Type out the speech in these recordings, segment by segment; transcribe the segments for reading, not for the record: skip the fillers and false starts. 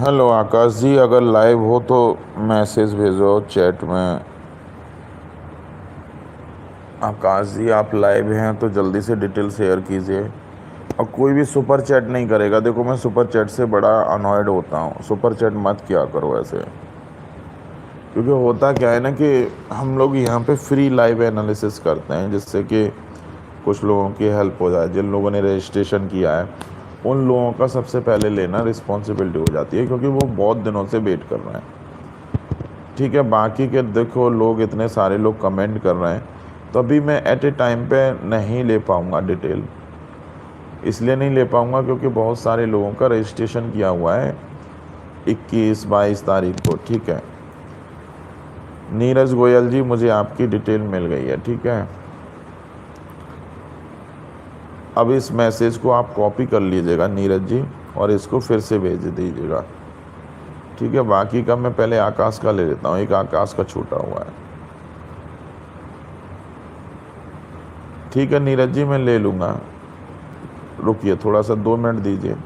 Hello आकाश जी, अगर live हो तो मैसेज भेजो चैट में। आकाश जी, आप लाइव हैं तो जल्दी से डिटेल शेयर कीजिए। और कोई भी सुपर चैट नहीं करेगा। देखो, मैं सुपर चैट से बड़ा अनॉयड होता हूँ। सुपर चैट मत किया करो ऐसे। क्योंकि होता क्या है ना कि हम लोग यहाँ पे फ्री लाइव एनालिसिस करते हैं, जिससे कि कुछ लोगों की हेल्प हो जाए। जिन लोगों ने रजिस्ट्रेशन किया है उन लोगों का सबसे पहले लेना रिस्पॉन्सिबिलिटी हो जाती है, क्योंकि वो बहुत दिनों से वेट कर रहे हैं। ठीक है, बाकी के देखो, लोग इतने सारे लोग कमेंट कर रहे हैं, तो अभी मैं एट ए टाइम पे नहीं ले पाऊँगा डिटेल। इसलिए नहीं ले पाऊँगा क्योंकि बहुत सारे लोगों का रजिस्ट्रेशन किया हुआ है 21-22 तारीख को। ठीक है नीरज गोयल जी, मुझे आपकी डिटेल मिल गई है। ठीक है, अब इस मैसेज को आप कॉपी कर लीजिएगा नीरज जी, और इसको फिर से भेज दीजिएगा। ठीक है, बाकी का मैं पहले आकाश का ले लेता हूँ। एक आकाश का छूटा हुआ है। ठीक है नीरज जी, मैं ले लूँगा। रुकिए थोड़ा सा, 2 मिनट दीजिए।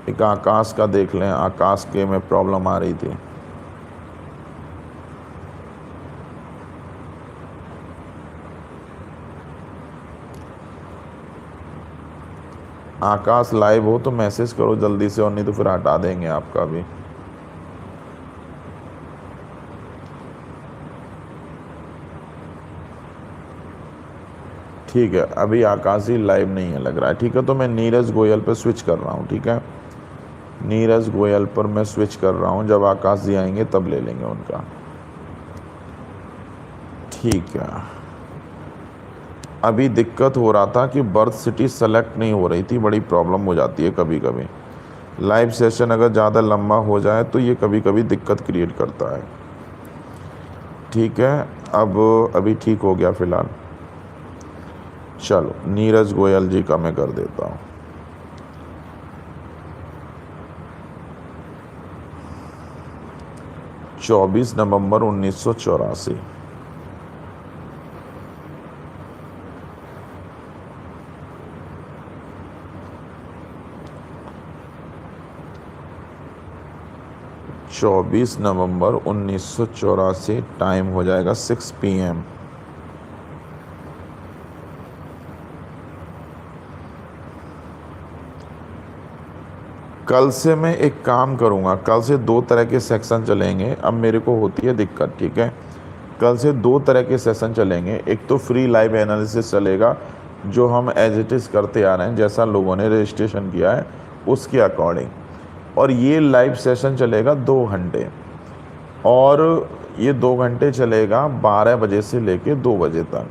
एक आकाश का देख लें। आकाश के में प्रॉब्लम आ रही थी। आकाश लाइव हो तो मैसेज करो जल्दी से, और नहीं तो फिर हटा देंगे आपका भी। ठीक है, अभी आकाश ही लाइव नहीं है लग रहा है। ठीक है, तो मैं नीरज गोयल पर स्विच कर रहा हूँ। ठीक है, नीरज गोयल पर मैं स्विच कर रहा हूँ। जब आकाश जी आएंगे तब ले लेंगे उनका। ठीक है, अभी दिक्कत हो रहा था कि बर्थ सिटी सेलेक्ट नहीं हो रही थी। बड़ी प्रॉब्लम हो जाती है कभी कभी। लाइव सेशन अगर ज़्यादा लंबा हो जाए तो ये कभी कभी दिक्कत क्रिएट करता है। ठीक है, अब अभी ठीक हो गया फ़िलहाल। चलो नीरज गोयल जी का मैं कर देता हूँ। चौबीस नवंबर 1984। चौबीस नवंबर 1984, टाइम हो जाएगा 6 PM। कल से मैं एक काम करूँगा। कल से 2 तरह के सेक्शन चलेंगे। अब मेरे को होती है दिक्कत। ठीक है, कल से 2 तरह के सेशन चलेंगे। एक तो फ्री लाइव एनालिसिस चलेगा, जो हम एज इट इज़ करते आ रहे हैं, जैसा लोगों ने रजिस्ट्रेशन किया है उसके अकॉर्डिंग। और ये लाइव सेशन चलेगा 2 घंटे, और ये 2 घंटे चलेगा 12 बजे से लेके 2 बजे तक,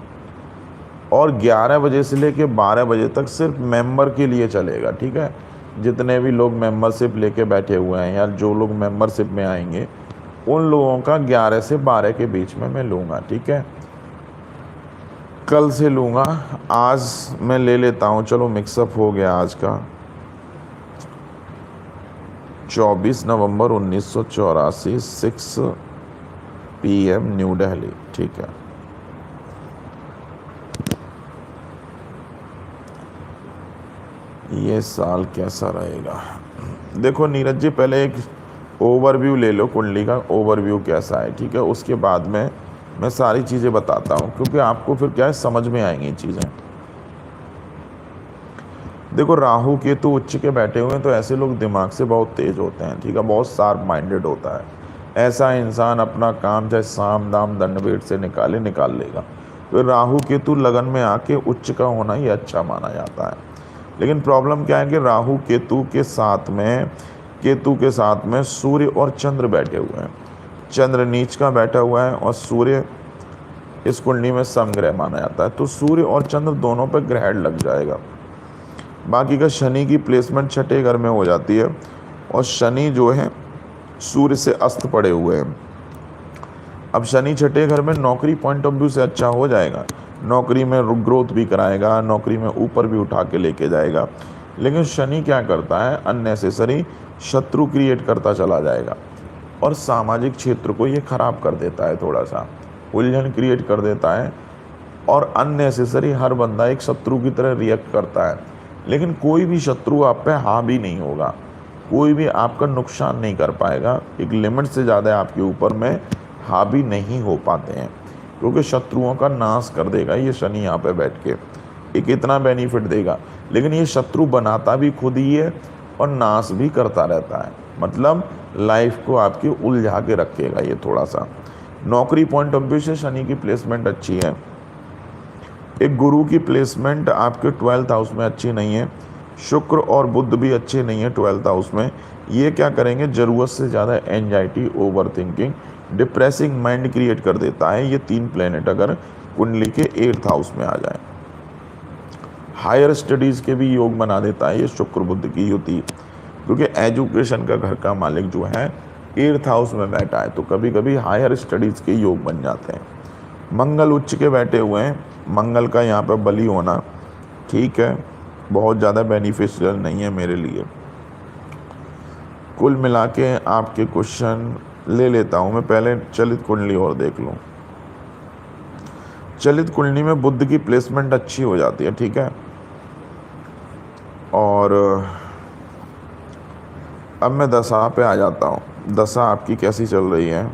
और 11 बजे से लेके 12 बजे तक सिर्फ मेंबर के लिए चलेगा। ठीक है, जितने भी लोग मेंबरशिप लेके बैठे हुए हैं या जो लोग मेंबरशिप में आएंगे, उन लोगों का 11 से 12 के बीच में मैं लूँगा। ठीक है, कल से लूँगा। आज मैं ले लेता हूँ। चलो मिक्सअप हो गया आज का। 24 नवंबर 1984, 6 PM न्यू दिल्ली। ठीक है, ये साल कैसा रहेगा? देखो नीरज जी, पहले एक ओवरव्यू ले लो कुंडली का। ओवरव्यू कैसा है, ठीक है, उसके बाद में मैं सारी चीज़ें बताता हूँ, क्योंकि आपको फिर क्या है, समझ में आएंगी चीज़ें। देखो, राहु केतु उच्च के बैठे हुए हैं, तो ऐसे लोग दिमाग से बहुत तेज होते हैं। ठीक है, बहुत शार्प माइंडेड होता है। ऐसा इंसान अपना काम चाहे साम दाम दंड भेद से निकाल लेगा। तो राहु केतु लगन में आके उच्च का होना ही अच्छा माना जाता है। लेकिन प्रॉब्लम क्या है कि राहु केतु के साथ में सूर्य और चंद्र बैठे हुए हैं। चंद्र नीच का बैठा हुआ है, और सूर्य इस कुंडली में समग्रह माना जाता है। तो सूर्य और चंद्र दोनों पर ग्रहण लग जाएगा। बाकी का शनि की प्लेसमेंट छठे घर में हो जाती है, और शनि जो है सूर्य से अस्त पड़े हुए हैं। अब शनि छठे घर में नौकरी पॉइंट ऑफ व्यू से अच्छा हो जाएगा। नौकरी में ग्रोथ भी कराएगा, नौकरी में ऊपर भी उठा के लेके जाएगा। लेकिन शनि क्या करता है, अननेसेसरी शत्रु क्रिएट करता चला जाएगा, और सामाजिक क्षेत्र को ये खराब कर देता है। थोड़ा सा उलझन क्रिएट कर देता है। और अननेसेसरी हर बंदा एक शत्रु की तरह रिएक्ट करता है, लेकिन कोई भी शत्रु आप पे हावी नहीं होगा, कोई भी आपका नुकसान नहीं कर पाएगा। एक लिमिट से ज़्यादा आपके ऊपर में हावी नहीं हो पाते हैं, क्योंकि शत्रुओं का नाश कर देगा ये शनि यहाँ पे बैठ के, एक इतना बेनिफिट देगा। लेकिन ये शत्रु बनाता भी खुद ही है और नाश भी करता रहता है, मतलब लाइफ को आपकी उलझा के रखेगा ये थोड़ा सा। नौकरी पॉइंट ऑफ व्यू से शनि की प्लेसमेंट अच्छी है। एक गुरु की प्लेसमेंट आपके 12th हाउस में अच्छी नहीं है। शुक्र और बुध भी अच्छे नहीं है 12th हाउस में। ये क्या करेंगे, ज़रूरत से ज़्यादा anxiety, over thinking, depressing mind create कर देता है ये 3 प्लेनेट अगर कुंडली के 8th हाउस में आ जाए। हायर स्टडीज़ के भी योग बना देता है ये शुक्र बुध की युति, क्योंकि एजुकेशन का घर का मालिक जो है 8th हाउस में बैठा है, तो कभी कभी हायर स्टडीज़ के योग बन जाते हैं। मंगल उच्च के बैठे हुए हैं, मंगल का यहाँ पर बली होना ठीक है, बहुत ज़्यादा बेनिफिशियल नहीं है मेरे लिए। कुल मिला के आपके क्वेश्चन ले लेता हूँ मैं, पहले चलित कुंडली और देख लूँ। चलित कुंडली में बुध की प्लेसमेंट अच्छी हो जाती है, ठीक है। और अब मैं दशा पे आ जाता हूँ। दशा आपकी कैसी चल रही है?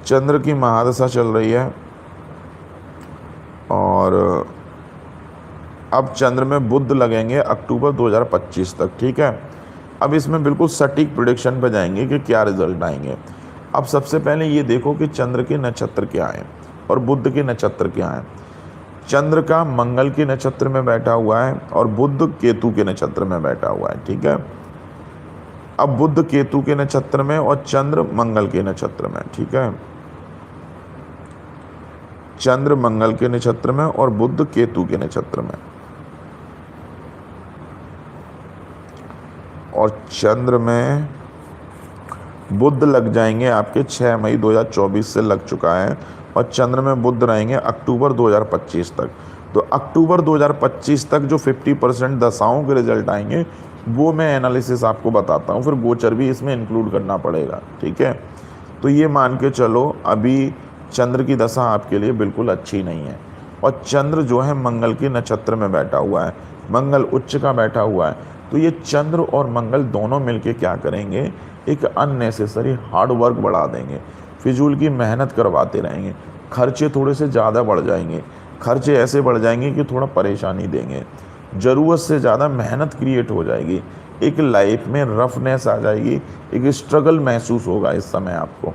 चंद्र की महादशा चल रही है, और अब चंद्र में बुध लगेंगे अक्टूबर 2025 तक, ठीक है। अब इसमें बिल्कुल सटीक प्रेडिक्शन पे जाएंगे कि क्या रिजल्ट आएंगे। अब सबसे पहले ये देखो कि चंद्र के नक्षत्र क्या है और बुध के नक्षत्र क्या है। चंद्र का मंगल के नक्षत्र में बैठा हुआ है और बुध केतु के नक्षत्र में बैठा हुआ है, ठीक है। अब बुध केतु के नक्षत्र में और चंद्र मंगल के नक्षत्र में, ठीक है। चंद्र मंगल के नक्षत्र में और बुध केतु के नक्षत्र में, और चंद्र में बुध लग जाएंगे आपके 6 मई 2024 से लग चुका है, और चंद्र में बुध रहेंगे अक्टूबर 2025 तक। तो अक्टूबर 2025 तक जो 50% दशाओं के रिजल्ट आएंगे वो मैं एनालिसिस आपको बताता हूँ, फिर गोचर भी इसमें इंक्लूड करना पड़ेगा, ठीक है। तो ये मान के चलो अभी चंद्र की दशा आपके लिए बिल्कुल अच्छी नहीं है, और चंद्र जो है मंगल के नक्षत्र में बैठा हुआ है, मंगल उच्च का बैठा हुआ है। तो ये चंद्र और मंगल दोनों मिलके क्या करेंगे, एक अननेसेसरी हार्ड वर्क बढ़ा देंगे, फिजूल की मेहनत करवाते रहेंगे, खर्चे थोड़े से ज़्यादा बढ़ जाएंगे, खर्चे ऐसे बढ़ जाएंगे कि थोड़ा परेशानी देंगे, ज़रूरत से ज़्यादा मेहनत क्रिएट हो जाएगी, एक लाइफ में रफनेस आ जाएगी, एक स्ट्रगल महसूस होगा इस समय आपको,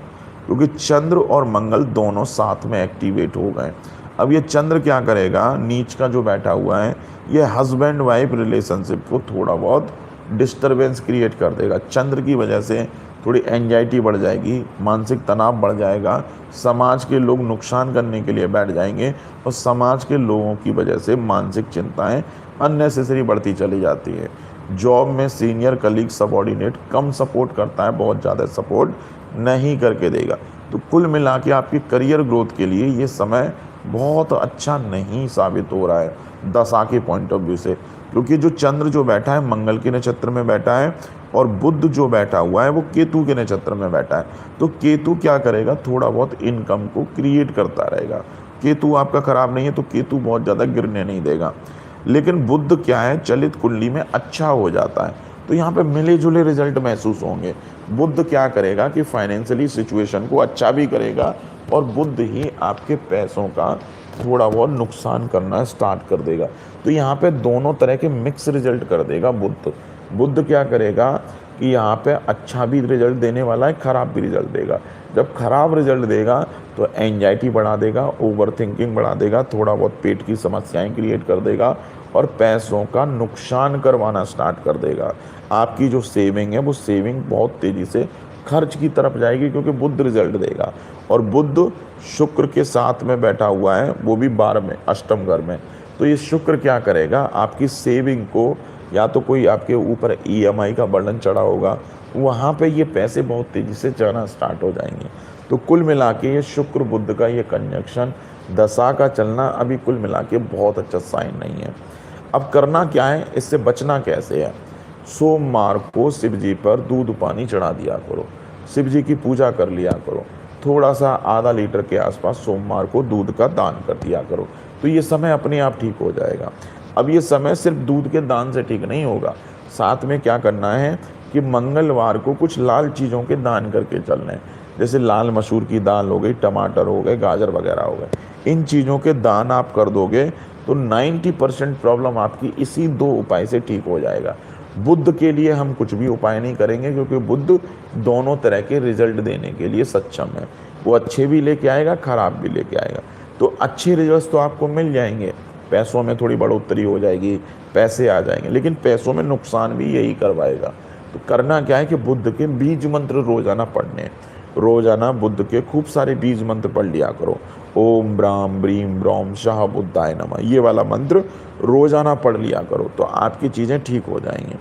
क्योंकि चंद्र और मंगल दोनों साथ में एक्टिवेट हो गए। अब ये चंद्र क्या करेगा, नीच का जो बैठा हुआ है, ये हस्बैंड वाइफ रिलेशनशिप को थोड़ा बहुत डिस्टरबेंस क्रिएट कर देगा। चंद्र की वजह से थोड़ी एंजाइटी बढ़ जाएगी, मानसिक तनाव बढ़ जाएगा, समाज के लोग नुकसान करने के लिए बैठ जाएंगे, और समाज के लोगों की वजह से मानसिक चिंताएं अननेसेसरी बढ़ती चली जाती है। जॉब में सीनियर कलीग सबॉर्डिनेट कम सपोर्ट करता है, बहुत ज़्यादा सपोर्ट नहीं करके देगा। तो कुल मिला के आपकी करियर ग्रोथ के लिए ये समय बहुत अच्छा नहीं साबित हो रहा है दशा के पॉइंट ऑफ व्यू से, क्योंकि जो चंद्र जो बैठा है मंगल के नक्षत्र में बैठा है, और बुध जो बैठा हुआ है वो केतु के नक्षत्र में बैठा है। तो केतु क्या करेगा, थोड़ा बहुत इनकम को क्रिएट करता रहेगा। केतु आपका खराब नहीं है, तो केतु बहुत ज़्यादा गिरने नहीं देगा। लेकिन बुध क्या है, चलित कुंडली में अच्छा हो जाता है, तो यहाँ पे मिले जुले रिजल्ट महसूस होंगे। बुध क्या करेगा कि फाइनेंशियली सिचुएशन को अच्छा भी करेगा, और बुध ही आपके पैसों का थोड़ा बहुत नुकसान करना स्टार्ट कर देगा। तो यहाँ पे दोनों तरह के मिक्स रिजल्ट कर देगा बुध। बुध क्या करेगा कि यहाँ पे अच्छा भी रिजल्ट देने वाला है, ख़राब भी रिजल्ट देगा। जब खराब रिजल्ट देगा तो एंजाइटी बढ़ा देगा, ओवर थिंकिंग बढ़ा देगा, थोड़ा बहुत पेट की समस्याएं क्रिएट कर देगा, और पैसों का नुकसान करवाना स्टार्ट कर देगा। आपकी जो सेविंग है वो सेविंग बहुत तेज़ी से खर्च की तरफ जाएगी, क्योंकि बुध रिजल्ट देगा। और बुध शुक्र के साथ में बैठा हुआ है, वो भी 12 में, अष्टम घर में। तो ये शुक्र क्या करेगा, आपकी सेविंग को, या तो कोई आपके ऊपर EMI का बर्डन चढ़ा होगा, वहाँ पे ये पैसे बहुत तेज़ी से जाना स्टार्ट हो जाएंगे। तो कुल मिला के ये शुक्र बुध का ये कंजक्शन, दशा का चलना अभी कुल मिला के बहुत अच्छा साइन नहीं है। अब करना क्या है, इससे बचना कैसे है। सोमवार को शिव जी पर दूध पानी चढ़ा दिया करो, शिव जी की पूजा कर लिया करो, थोड़ा सा आधा लीटर के आसपास सोमवार को दूध का दान कर दिया करो, तो ये समय अपने आप ठीक हो जाएगा। अब ये समय सिर्फ दूध के दान से ठीक नहीं होगा, साथ में क्या करना है कि मंगलवार को कुछ लाल चीज़ों के दान करके चलना है। जैसे लाल मसूर की दाल हो गई, टमाटर हो गए, गाजर वगैरह हो गए। इन चीज़ों के दान आप कर दोगे तो 90% प्रॉब्लम आपकी इसी 2 उपाय से ठीक हो जाएगा। बुध के लिए हम कुछ भी उपाय नहीं करेंगे, क्योंकि बुध दोनों तरह के रिजल्ट देने के लिए सक्षम है। वो अच्छे भी लेके आएगा, खराब भी लेके आएगा। तो अच्छे रिजल्ट तो आपको मिल जाएंगे, पैसों में थोड़ी बढ़ोतरी हो जाएगी, पैसे आ जाएंगे, लेकिन पैसों में नुकसान भी यही करवाएगा। तो करना क्या है कि बुध के बीज मंत्र रोजाना पढ़ने, रोजाना बुध के खूब सारे बीज मंत्र पढ़ लिया करो। ओम ब्राम ब्रीम ब्रौम शाह बुद्धाय नमः, ये वाला मंत्र रोजाना पढ़ लिया करो, तो आपकी चीज़ें ठीक हो जाएंगी।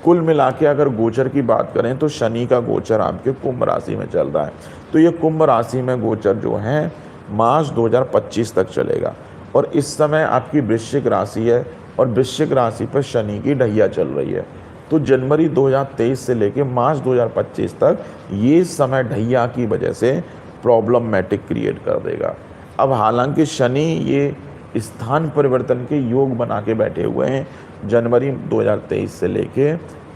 कुल मिला के अगर गोचर की बात करें तो शनि का गोचर आपके कुंभ राशि में चल रहा है। तो ये कुंभ राशि में गोचर जो है मार्च 2025 तक चलेगा। और इस समय आपकी वृश्चिक राशि है और वृश्चिक राशि पर शनि की ढैया चल रही है। तो जनवरी 2023 से लेकर मार्च 2025 तक ये समय ढैया की वजह से प्रॉब्लमैटिक क्रिएट कर देगा। अब हालांकि शनि ये स्थान परिवर्तन के योग बना के बैठे हुए हैं जनवरी 2023 से लेके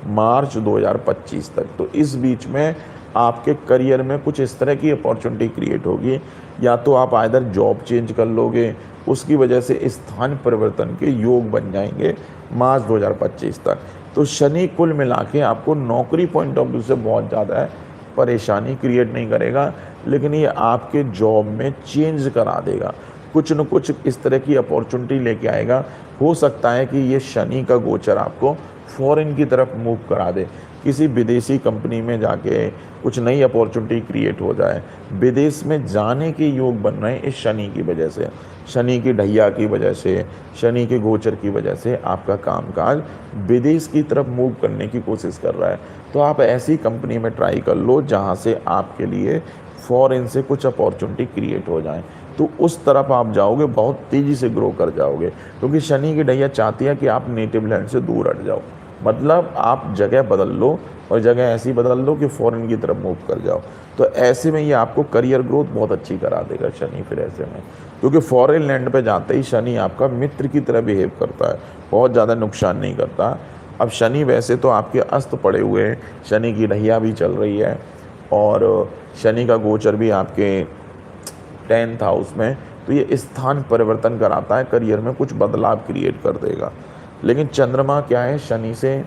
मार्च 2025 तक। तो इस बीच में आपके करियर में कुछ इस तरह की अपॉर्चुनिटी क्रिएट होगी, या तो आप आइदर जॉब चेंज कर लोगे, उसकी वजह से स्थान परिवर्तन के योग बन जाएंगे मार्च 2025 तक। तो शनि कुल मिला के आपको नौकरी पॉइंट ऑफ व्यू से बहुत ज़्यादा परेशानी क्रिएट नहीं करेगा, लेकिन ये आपके जॉब में चेंज करा देगा, कुछ न कुछ इस तरह की अपॉर्चुनिटी लेके आएगा। हो सकता है कि ये शनि का गोचर आपको फॉरेन की तरफ मूव करा दे, किसी विदेशी कंपनी में जाके कुछ नई अपॉर्चुनिटी क्रिएट हो जाए। विदेश में जाने के योग बन रहे हैं इस शनि की वजह से, शनि की ढैया की वजह से, शनि के गोचर की वजह से आपका कामकाज विदेश की तरफ मूव करने की कोशिश कर रहा है। तो आप ऐसी कंपनी में ट्राई कर लो जहां से आपके लिए फॉरेन से कुछ अपॉर्चुनिटी क्रिएट हो जाए, तो उस तरफ आप जाओगे, बहुत तेज़ी से ग्रो कर जाओगे। क्योंकि शनि की ढैया चाहती है कि आप नेटिव लैंड से दूर हट जाओ, मतलब आप जगह बदल लो और जगह ऐसी बदल लो कि फॉरेन की तरफ मूव कर जाओ। तो ऐसे में ये आपको करियर ग्रोथ बहुत अच्छी करा देगा शनि फिर ऐसे में, क्योंकि फॉरेन लैंड पे जाते ही शनि आपका मित्र की तरह बिहेव करता है, बहुत ज़्यादा नुकसान नहीं करता। अब शनि वैसे तो आपके अस्त पड़े हुए हैं, शनि की ढैया भी चल रही है और शनि का गोचर भी आपके 10th हाउस में, तो ये स्थान परिवर्तन कराता है, करियर में कुछ बदलाव क्रिएट कर देगा। लेकिन चंद्रमा क्या है शनि से,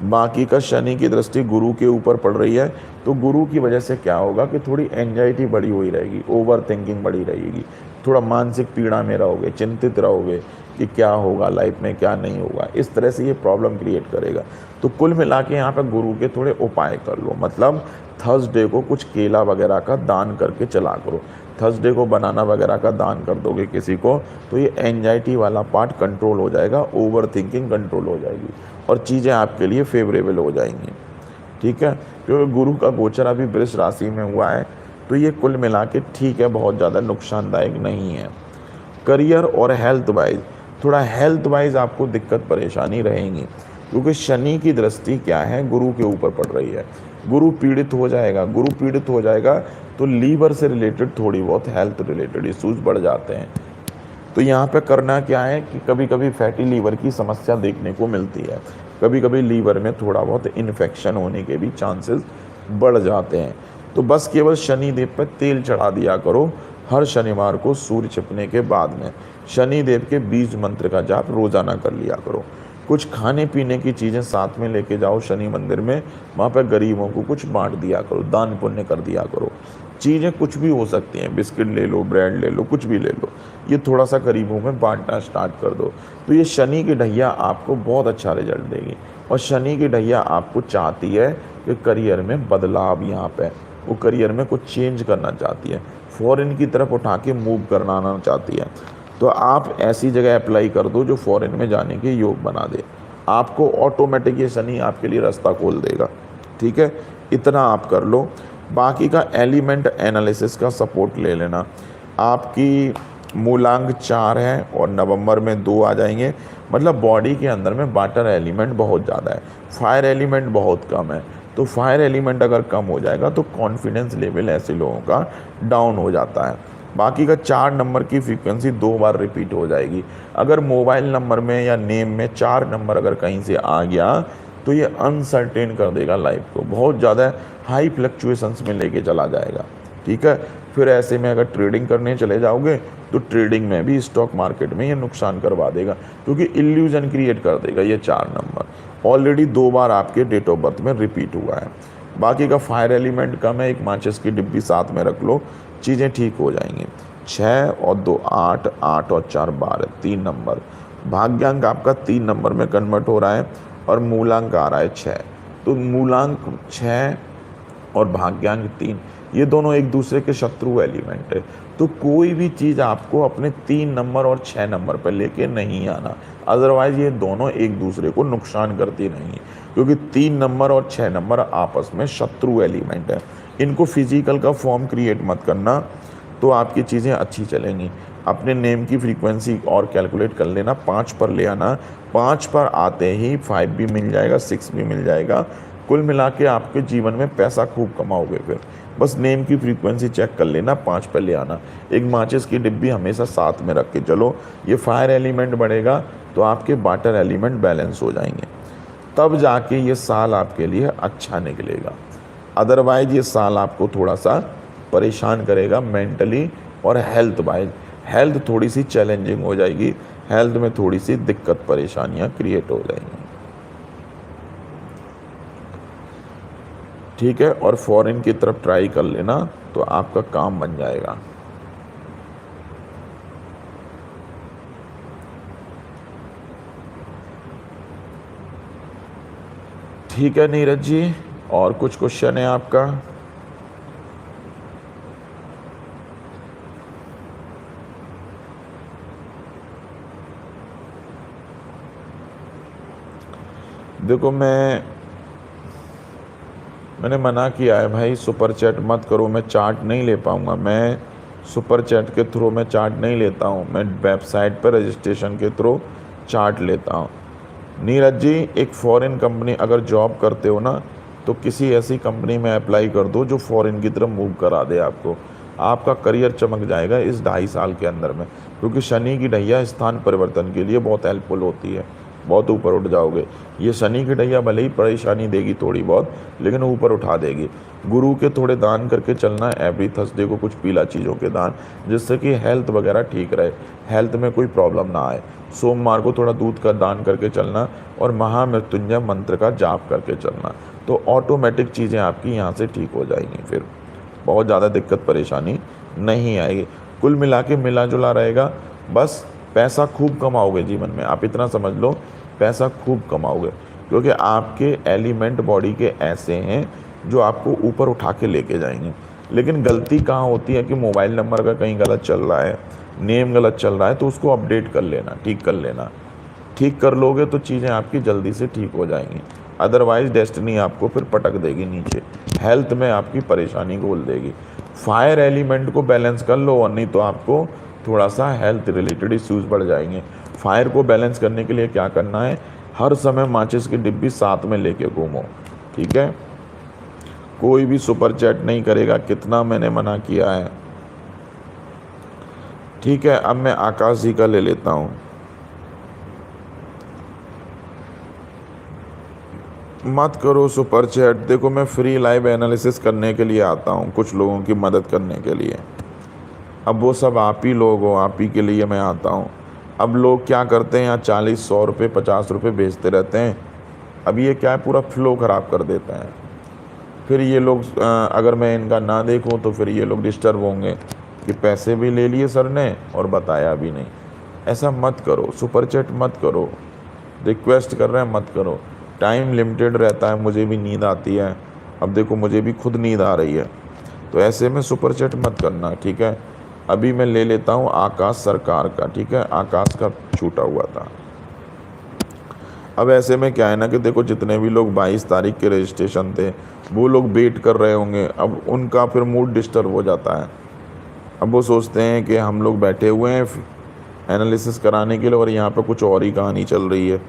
बाकी का शनि की दृष्टि गुरु के ऊपर पड़ रही है, तो गुरु की वजह से क्या होगा कि थोड़ी एंजाइटी बढ़ी हुई रहेगी, ओवर थिंकिंग बढ़ी रहेगी, थोड़ा मानसिक पीड़ा में रहोगे, चिंतित रहोगे कि क्या होगा लाइफ में, क्या नहीं होगा, इस तरह से ये प्रॉब्लम क्रिएट करेगा। तो कुल मिला के यहाँ पर गुरु के थोड़े उपाय कर लो, मतलब थर्सडे को कुछ केला वगैरह का दान करके चला करो। थर्सडे को बनाना वगैरह का दान कर दोगे किसी को, तो ये एंजाइटी वाला पार्ट कंट्रोल हो जाएगा, ओवर थिंकिंग कंट्रोल हो जाएगी और चीज़ें आपके लिए फेवरेबल हो जाएंगी। ठीक है, क्योंकि गुरु का गोचर अभी वृष राशि में हुआ है, तो ये कुल मिला के ठीक है, बहुत ज़्यादा नुकसानदायक नहीं है। करियर और हेल्थ वाइज, थोड़ा हेल्थ वाइज आपको दिक्कत परेशानी रहेंगी, क्योंकि शनि की दृष्टि क्या है गुरु के ऊपर पड़ रही है। गुरु पीड़ित हो जाएगा, गुरु पीड़ित हो जाएगा तो लीवर से रिलेटेड थोड़ी बहुत हेल्थ रिलेटेड इश्यूज बढ़ जाते हैं। तो यहाँ पे करना क्या है कि कभी कभी फैटी लीवर की समस्या देखने को मिलती है, कभी कभी लीवर में थोड़ा बहुत इन्फेक्शन होने के भी चांसेस बढ़ जाते हैं। तो बस केवल शनि देव पर तेल चढ़ा दिया करो हर शनिवार को सूर्य छिपने के बाद में। शनि देव के बीज मंत्र का जाप रोजाना कर लिया करो। कुछ खाने पीने की चीज़ें साथ में लेके जाओ शनि मंदिर में, वहाँ पर गरीबों को कुछ बांट दिया करो, दान पुण्य कर दिया करो। चीज़ें कुछ भी हो सकती हैं, बिस्किट ले लो, ब्रेड ले लो, कुछ भी ले लो, ये थोड़ा सा गरीबों में बांटना स्टार्ट कर दो। तो ये शनि की ढैया आपको बहुत अच्छा रिजल्ट देगी। और शनि की ढैया आपको चाहती है कि करियर में बदलाव, यहाँ पे वो करियर में कुछ चेंज करना चाहती है, फॉरेन की तरफ उठा के मूव करना चाहती है। तो आप ऐसी जगह अप्लाई कर दो जो फॉरेन में जाने के योग बना दे, आपको ऑटोमेटिक ये शनि आपके लिए रास्ता खोल देगा। ठीक है, इतना आप कर लो। बाकी का एलिमेंट एनालिसिस का सपोर्ट ले लेना। आपकी मूलांक 4 है और नवंबर में 2 आ जाएंगे, मतलब बॉडी के अंदर में वाटर एलिमेंट बहुत ज़्यादा है, फायर एलिमेंट बहुत कम है। तो फायर एलिमेंट अगर कम हो जाएगा तो कॉन्फिडेंस लेवल ऐसे लोगों का डाउन हो जाता है। बाकी का 4 नंबर की फ्रीक्वेंसी 2 बार रिपीट हो जाएगी। अगर मोबाइल नंबर में या नेम में 4 नंबर अगर कहीं से आ गया तो ये अनसर्टेन कर देगा लाइफ को, बहुत ज़्यादा हाई फ्लक्चुएशंस में लेके चला जाएगा। ठीक है, फिर ऐसे में अगर ट्रेडिंग करने चले जाओगे तो ट्रेडिंग में भी स्टॉक मार्केट में ये नुकसान करवा देगा, क्योंकि इल्यूजन क्रिएट कर देगा। ये 4 नंबर ऑलरेडी 2 बार आपके डेट ऑफ बर्थ में रिपीट हुआ है। बाकी का फायर एलिमेंट कम है, एक माचिस की डिब्बी साथ में रख लो, चीज़ें ठीक हो जाएंगी। 6 और 2 8, 8 और 4 12, 3 नंबर। भाग्यांक आपका 3 नंबर में कन्वर्ट हो रहा है और मूलांक आ रहा है 6। तो मूलांक 6 और भाग्यांक 3, ये दोनों एक दूसरे के शत्रु एलिमेंट है। तो कोई भी चीज़ आपको अपने 3 नंबर और 6 नंबर पर लेके नहीं आना, अदरवाइज ये दोनों एक दूसरे को नुकसान करती नहीं, क्योंकि 3 नंबर और 6 नंबर आपस में शत्रु एलिमेंट है। इनको फिजिकल का फॉर्म क्रिएट मत करना, तो आपकी चीज़ें अच्छी चलेंगी। अपने नेम की फ्रीक्वेंसी और कैलकुलेट कर लेना, 5 पर ले आना। 5 पर आते ही 5 भी मिल जाएगा, 6 भी मिल जाएगा। कुल मिला के आपके जीवन में पैसा खूब कमाओगे। फिर बस नेम की फ्रीक्वेंसी चेक कर लेना, 5 पर ले आना। एक माचिस की डिब्बी हमेशा साथ में रख के चलो। ये फायर एलिमेंट बढ़ेगा तो आपके वाटर एलिमेंट बैलेंस हो जाएंगे, तब जाके ये साल आपके लिए अच्छा निकलेगा। अदरवाइज ये साल आपको थोड़ा सा परेशान करेगा मेंटली और हेल्थ वाइज। हेल्थ थोड़ी सी चैलेंजिंग हो जाएगी, हेल्थ में थोड़ी सी दिक्कत परेशानियां क्रिएट हो जाएंगी। ठीक है, और फॉरेन की तरफ ट्राई कर लेना तो आपका काम बन जाएगा। ठीक है नीरज जी, और कुछ क्वेश्चन है आपका? देखो मैंने मना किया है भाई, सुपर चैट मत करो, मैं चार्ट नहीं ले पाऊँगा। मैं सुपर चैट के थ्रू मैं चार्ट नहीं लेता हूँ, मैं वेबसाइट पर रजिस्ट्रेशन के थ्रू चार्ट लेता हूँ। नीरज जी, एक फ़ॉरेन कंपनी अगर जॉब करते हो ना, तो किसी ऐसी कंपनी में अप्लाई कर दो जो फ़ॉरेन की तरफ मूव करा दे आपको। आपका करियर चमक जाएगा इस 2.5 साल के अंदर में, क्योंकि शनि की ढैया स्थान परिवर्तन के लिए बहुत हेल्पफुल होती है, बहुत ऊपर उठ जाओगे। ये शनि की ढैया भले ही परेशानी देगी थोड़ी बहुत, लेकिन ऊपर उठा देगी। गुरु के थोड़े दान करके चलना, एवरी थर्सडे को कुछ पीला चीज़ों के दान, जिससे कि हेल्थ वगैरह ठीक रहे, हेल्थ में कोई प्रॉब्लम ना आए। सोमवार को थोड़ा दूध का दान करके चलना और महामृत्युंजय मंत्र का जाप करके चलना, तो ऑटोमेटिक चीज़ें आपकी यहाँ से ठीक हो जाएंगी। फिर बहुत ज़्यादा दिक्कत परेशानी नहीं आएगी। कुल मिला के मिला जुला रहेगा, बस पैसा खूब कमाओगे जीवन में। आप इतना समझ लो, पैसा खूब कमाओगे, क्योंकि आपके एलिमेंट बॉडी के ऐसे हैं जो आपको ऊपर उठा के लेके जाएंगे। लेकिन गलती कहाँ होती है कि मोबाइल नंबर अगर कहीं गलत चल रहा है, नेम गलत चल रहा है, तो उसको अपडेट कर लेना, ठीक कर लेना। ठीक कर लोगे तो चीज़ें आपकी जल्दी से ठीक हो जाएंगी, अदरवाइज डेस्टिनी आपको फिर पटक देगी नीचे, हेल्थ में आपकी परेशानी घोल देगी। फायर एलिमेंट को बैलेंस कर लो, और नहीं तो आपको थोड़ा सा हेल्थ रिलेटेड इश्यूज बढ़ जाएंगे। फायर को बैलेंस करने के लिए क्या करना है, हर समय माचिस की डिब्बी साथ में लेके घूमो। ठीक है, कोई भी सुपर चैट नहीं करेगा, कितना मैंने मना किया है। ठीक है, अब मैं आकाश जी का ले लेता हूँ। मत करो सुपर चैट, देखो मैं फ्री लाइव एनालिसिस करने के लिए आता हूँ, कुछ लोगों की मदद करने के लिए। अब वो सब आप ही लोग हो, आप ही के लिए मैं आता हूँ। अब लोग क्या करते हैं, यहाँ 40-100 रुपये 50 रुपये भेजते रहते हैं। अब ये क्या है, पूरा फ्लो ख़राब कर देते हैं। फिर ये लोग अगर मैं इनका ना देखूँ तो फिर ये लोग डिस्टर्ब होंगे कि पैसे भी ले लिए सर ने और बताया भी नहीं। ऐसा मत करो, सुपर चैट मत करो, रिक्वेस्ट कर रहे हैं मत करो। टाइम लिमिटेड रहता है, मुझे भी नींद आती है। अब देखो मुझे भी खुद नींद आ रही है, तो ऐसे में सुपर चैट मत करना। ठीक है, अभी मैं ले लेता हूँ आकाश सरकार का। ठीक है, आकाश का छूटा हुआ था। अब ऐसे में क्या है ना कि देखो जितने भी लोग 22 तारीख के रजिस्ट्रेशन थे, वो लोग वेट कर रहे होंगे। अब उनका फिर मूड डिस्टर्ब हो जाता है। अब वो सोचते हैं कि हम लोग बैठे हुए हैं एनालिसिस कराने के लिए और यहाँ पे कुछ और ही कहानी चल रही है,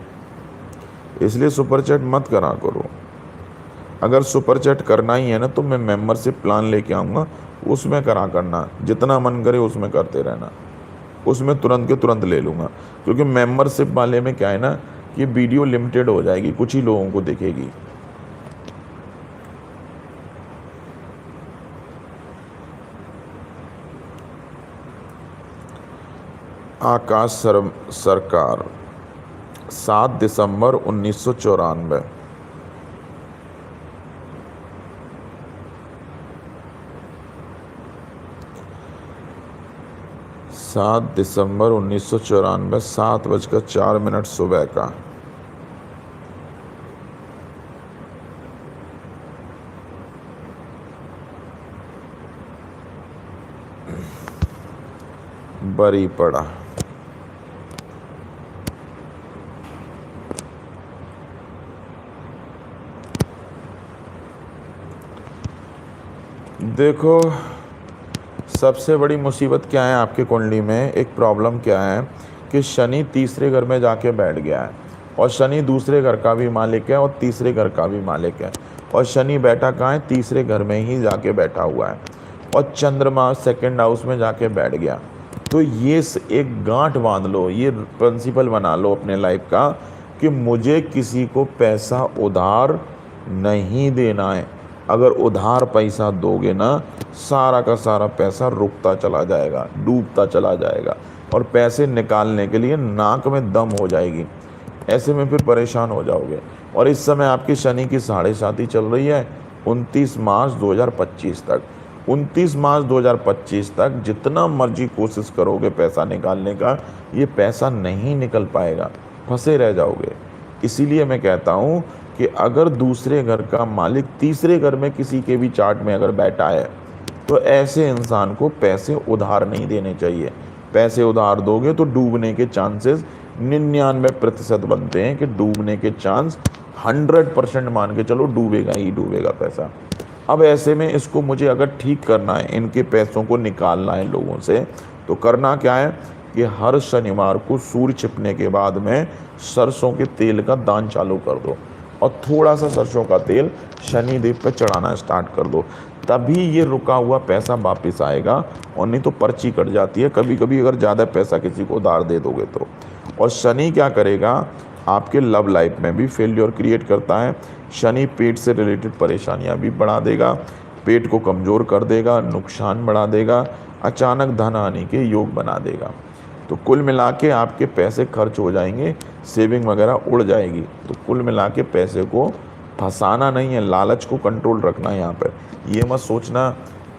इसलिए सुपर चैट मत करा करो। अगर सुपर चैट करना ही है ना तो मैं मेंबरशिप प्लान लेके आऊँगा, उसमें करा करना, जितना मन करे उसमें करते रहना, उसमें तुरंत के तुरंत ले लूँगा। क्योंकि मेंबरशिप वाले में क्या है ना, ये वीडियो लिमिटेड हो जाएगी, कुछ ही लोगों को दिखेगी। आकाश सरकार 7 दिसंबर 1994। 7 दिसंबर 1994, 7:04 सुबह का। बरी पड़ा। देखो, सबसे बड़ी मुसीबत क्या है आपके कुंडली में, एक प्रॉब्लम क्या है कि शनि तीसरे घर में जाके बैठ गया है, और शनि दूसरे घर का भी मालिक है और तीसरे घर का भी मालिक है, और शनि बैठा कहाँ है, तीसरे घर में ही जाके बैठा हुआ है, और चंद्रमा सेकंड हाउस में जाके बैठ गया। तो ये एक गांठ बांध लो, ये प्रिंसिपल बना लो अपने लाइफ का कि मुझे किसी को पैसा उधार नहीं देना है। अगर उधार पैसा दोगे ना, सारा का सारा पैसा रुकता चला जाएगा, डूबता चला जाएगा, और पैसे निकालने के लिए नाक में दम हो जाएगी। ऐसे में फिर परेशान हो जाओगे। और इस समय आपकी शनि की 7.5 चल रही है 29 मार्च 2025 तक। 29 मार्च 2025 तक जितना मर्जी कोशिश करोगे पैसा निकालने का, ये पैसा नहीं निकल पाएगा, फंसे रह जाओगे। इसीलिए मैं कहता हूँ कि अगर दूसरे घर का मालिक तीसरे घर में किसी के भी चार्ट में अगर बैठा है, तो ऐसे इंसान को पैसे उधार नहीं देने चाहिए। पैसे उधार दोगे तो डूबने के चांसेस 99% बनते हैं, कि डूबने के चांस 100% मान के चलो, डूबेगा ही डूबेगा पैसा। अब ऐसे में इसको मुझे अगर ठीक करना है, इनके पैसों को निकालना है लोगों से, तो करना क्या है कि हर शनिवार को सूर्य छिपने के बाद में सरसों के तेल का दान चालू कर दो, और थोड़ा सा सरसों का तेल शनि देव पे चढ़ाना स्टार्ट कर दो। तभी ये रुका हुआ पैसा वापस आएगा, और नहीं तो पर्ची कट जाती है कभी कभी अगर ज़्यादा पैसा किसी को उधार दे दोगे तो। और शनि क्या करेगा, आपके लव लाइफ में भी फेल्योर क्रिएट करता है। शनि पेट से रिलेटेड परेशानियां भी बढ़ा देगा, पेट को कमज़ोर कर देगा, नुकसान बढ़ा देगा, अचानक धन आने के योग बना देगा। तो कुल मिला के आपके पैसे खर्च हो जाएंगे, सेविंग वगैरह उड़ जाएगी। तो कुल मिला के पैसे को फंसाना नहीं है, लालच को कंट्रोल रखना है यहाँ पर। ये मत सोचना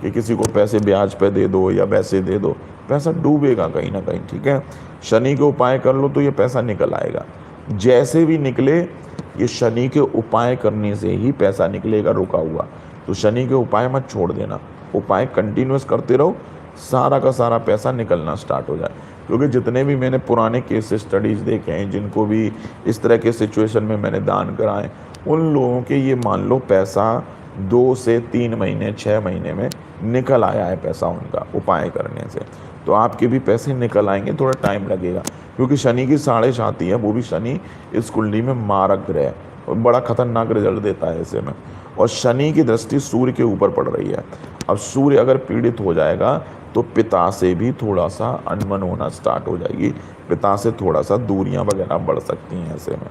कि किसी को पैसे ब्याज पे दे दो या वैसे दे दो, पैसा डूबेगा कहीं ना कहीं, ठीक है। शनि के उपाय कर लो तो ये पैसा निकल आएगा। जैसे भी निकले, ये शनि के उपाय करने से ही पैसा निकलेगा रुका हुआ। तो शनि के उपाय मत छोड़ देना, उपाय कंटिन्यूस करते रहो, सारा का सारा पैसा निकलना स्टार्ट हो जाए। क्योंकि जितने भी मैंने पुराने केस स्टडीज़ देखे हैं, जिनको भी इस तरह के सिचुएशन में मैंने दान कराए, उन लोगों के ये मान लो पैसा 2 से 3 महीने 6 महीने में निकल आया है पैसा उनका उपाय करने से। तो आपके भी पैसे निकल आएंगे, थोड़ा टाइम लगेगा, क्योंकि शनि की 7.5 है, वो भी शनि इस कुंडली में मारक ग्रह है और बड़ा खतरनाक रिजल्ट देता है ऐसे में। और शनि की दृष्टि सूर्य के ऊपर पड़ रही है। अब सूर्य अगर पीड़ित हो जाएगा तो पिता से भी थोड़ा सा अनबन होना स्टार्ट हो जाएगी, पिता से थोड़ा सा दूरियां वगैरह बढ़ सकती हैं ऐसे में,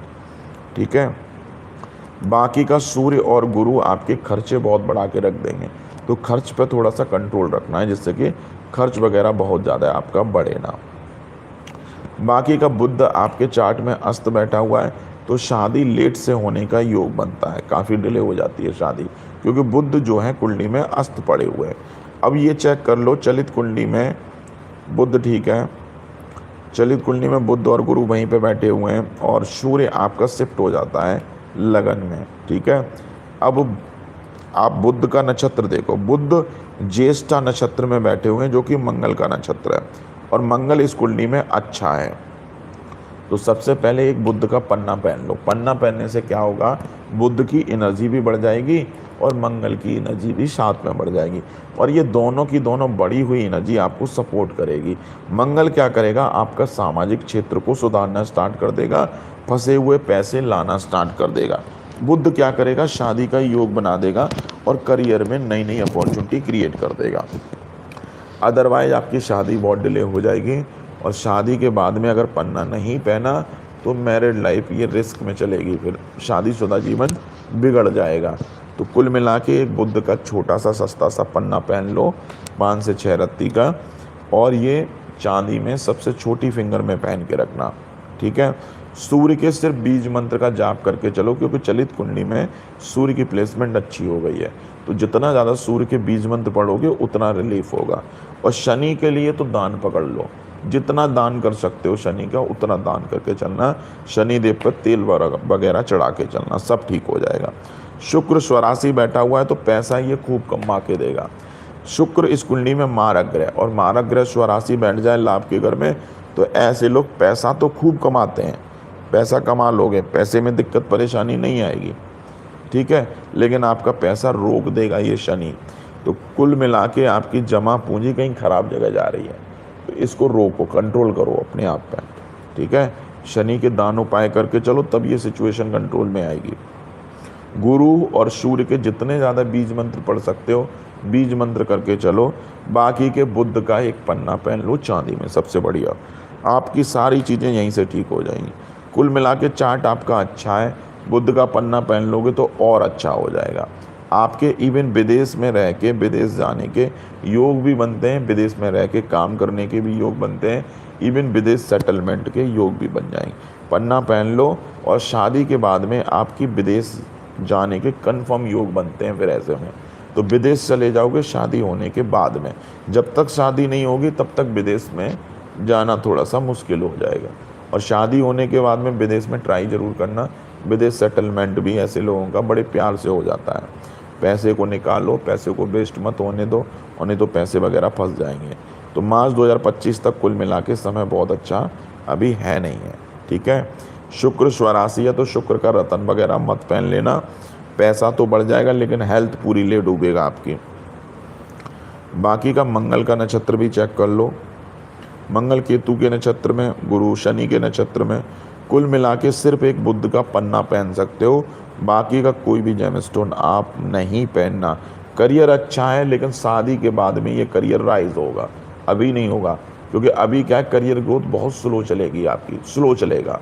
ठीक है। बाकी का सूर्य और गुरु आपके खर्चे बहुत बढ़ा के रख देंगे, तो खर्च पे थोड़ा सा कंट्रोल रखना है, जिससे कि खर्च वगैरह बहुत ज़्यादा आपका बढ़े ना। बाकी का बुध आपके चार्ट में अस्त बैठा हुआ है, तो शादी लेट से होने का योग बनता है, काफ़ी डिले हो जाती है शादी, क्योंकि बुध जो है कुंडली में अस्त पड़े हुए हैं। अब ये चेक कर लो, चलित कुंडली में बुध ठीक है, चलित कुंडली में बुध और गुरु वहीं पे बैठे हुए हैं, और सूर्य आपका शिफ्ट हो जाता है लगन में, ठीक है। अब आप बुध का नक्षत्र देखो, बुध ज्येष्ठा नक्षत्र में बैठे हुए हैं, जो कि मंगल का नक्षत्र है, और मंगल इस कुंडली में अच्छा है। तो सबसे पहले एक बुध का पन्ना पहन लो। पन्ना पहनने से क्या होगा, बुध की एनर्जी भी बढ़ जाएगी और मंगल की एनर्जी भी साथ में बढ़ जाएगी, और ये दोनों की दोनों बढ़ी हुई एनर्जी आपको सपोर्ट करेगी। मंगल क्या करेगा, आपका सामाजिक क्षेत्र को सुधारना स्टार्ट कर देगा, फंसे हुए पैसे लाना स्टार्ट कर देगा। बुध क्या करेगा, शादी का योग बना देगा और करियर में नई नई अपॉर्चुनिटी क्रिएट कर देगा। अदरवाइज आपकी शादी बहुत डिले हो जाएगी और शादी के बाद में अगर पन्ना नहीं पहना तो मैरिड लाइफ ये रिस्क में चलेगी, फिर शादीशुदा जीवन बिगड़ जाएगा। तो कुल मिला के एक बुध का छोटा सा सस्ता सा पन्ना पहन लो 5 से 6 रत्ती का, और ये चांदी में सबसे छोटी फिंगर में पहन के रखना, ठीक है। सूर्य के सिर्फ बीज मंत्र का जाप करके चलो, क्योंकि चलित कुंडली में सूर्य की प्लेसमेंट अच्छी हो गई है, तो जितना ज़्यादा सूर्य के बीज मंत्र पढ़ोगे उतना रिलीफ होगा। और शनि के लिए तो दान पकड़ लो, जितना दान कर सकते हो शनि का उतना दान करके चलना, शनि देव पर तेल वगैरह चढ़ा के चलना, सब ठीक हो जाएगा। शुक्र स्वराशि बैठा हुआ है तो पैसा ये खूब कमा के देगा। शुक्र इस कुंडली में मारक ग्रह, और मारक ग्रह स्वराशि बैठ जाए लाभ के घर में तो ऐसे लोग पैसा तो खूब कमाते हैं, पैसा कमा लोगे, पैसे में दिक्कत परेशानी नहीं आएगी, ठीक है, लेकिन आपका पैसा रोक देगा ये शनि। तो कुल मिला के आपकी जमा पूंजी कहीं खराब जगह जा रही है, तो इसको रोको, कंट्रोल करो अपने आप पे, ठीक है। शनि के दान उपाय करके चलो, तब ये सिचुएशन कंट्रोल में आएगी। गुरु और सूर्य के जितने ज़्यादा बीज मंत्र पढ़ सकते हो बीज मंत्र करके चलो, बाकी के बुध का एक पन्ना पहन लो चांदी में, सबसे बढ़िया, आपकी सारी चीज़ें यहीं से ठीक हो जाएंगी। कुल मिला के चार्ट आपका अच्छा है, बुध का पन्ना पहन लोगे तो और अच्छा हो जाएगा। आपके इवन विदेश में रह के विदेश जाने के योग भी बनते हैं, विदेश में रह के काम करने के भी योग बनते हैं, इवन विदेश सेटलमेंट के योग भी बन जाएंगे। पन्ना पहन लो और शादी के बाद में आपकी विदेश जाने के कंफर्म योग बनते हैं। फिर ऐसे में तो विदेश चले जाओगे शादी होने के बाद में, जब तक शादी नहीं होगी तब तक विदेश में जाना थोड़ा सा मुश्किल हो जाएगा, और शादी होने के बाद में विदेश में ट्राई ज़रूर करना। विदेश सेटलमेंट भी ऐसे लोगों का बड़े प्यार से हो जाता है। पैसे को निकालो, पैसे को वेस्ट मत होने दो, और नहीं तो पैसे वगैरह फंस जाएंगे। तो मार्च 2025 तक कुल मिला के समय बहुत अच्छा अभी है नहीं है, ठीक है। शुक्र स्वराशि है तो शुक्र का रतन वगैरह मत पहन लेना, पैसा तो बढ़ जाएगा लेकिन हेल्थ पूरी ले डूबेगा आपकी। बाकी का मंगल का नक्षत्र भी चेक कर लो, मंगल केतु के नक्षत्र में, गुरु शनि के नक्षत्र में, कुल मिला के सिर्फ एक बुध का पन्ना पहन सकते हो, बाकी का कोई भी जेमस्टोन आप नहीं पहनना। करियर अच्छा है लेकिन शादी के बाद में ये करियर राइज होगा, अभी नहीं होगा, क्योंकि अभी क्या है करियर ग्रोथ बहुत स्लो चलेगी आपकी, स्लो चलेगा।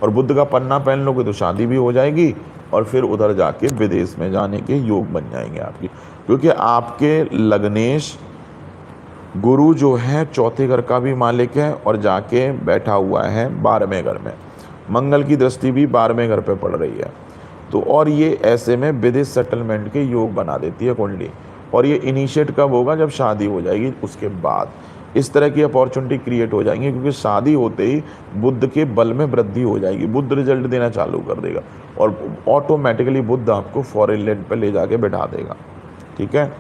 और बुध का पन्ना पहन लोगे तो शादी भी हो जाएगी और फिर उधर जाके विदेश में जाने के योग बन जाएंगे आपकी, क्योंकि आपके लग्नेश गुरु जो है चौथे घर का भी मालिक है और जाके बैठा हुआ है 12वें घर में, मंगल की दृष्टि भी 12वें घर पे पड़ रही है। तो और ये ऐसे में विदेश सेटलमेंट के योग बना देती है कुंडली, और ये इनिशिएट कब होगा, जब शादी हो जाएगी उसके बाद इस तरह की अपॉर्चुनिटी क्रिएट हो जाएंगी, क्योंकि शादी होते ही बुध के बल में वृद्धि हो जाएगी, बुध रिजल्ट देना चालू कर देगा और ऑटोमेटिकली बुध आपको फॉरेन लैंड पर ले जाके बैठा देगा, ठीक है।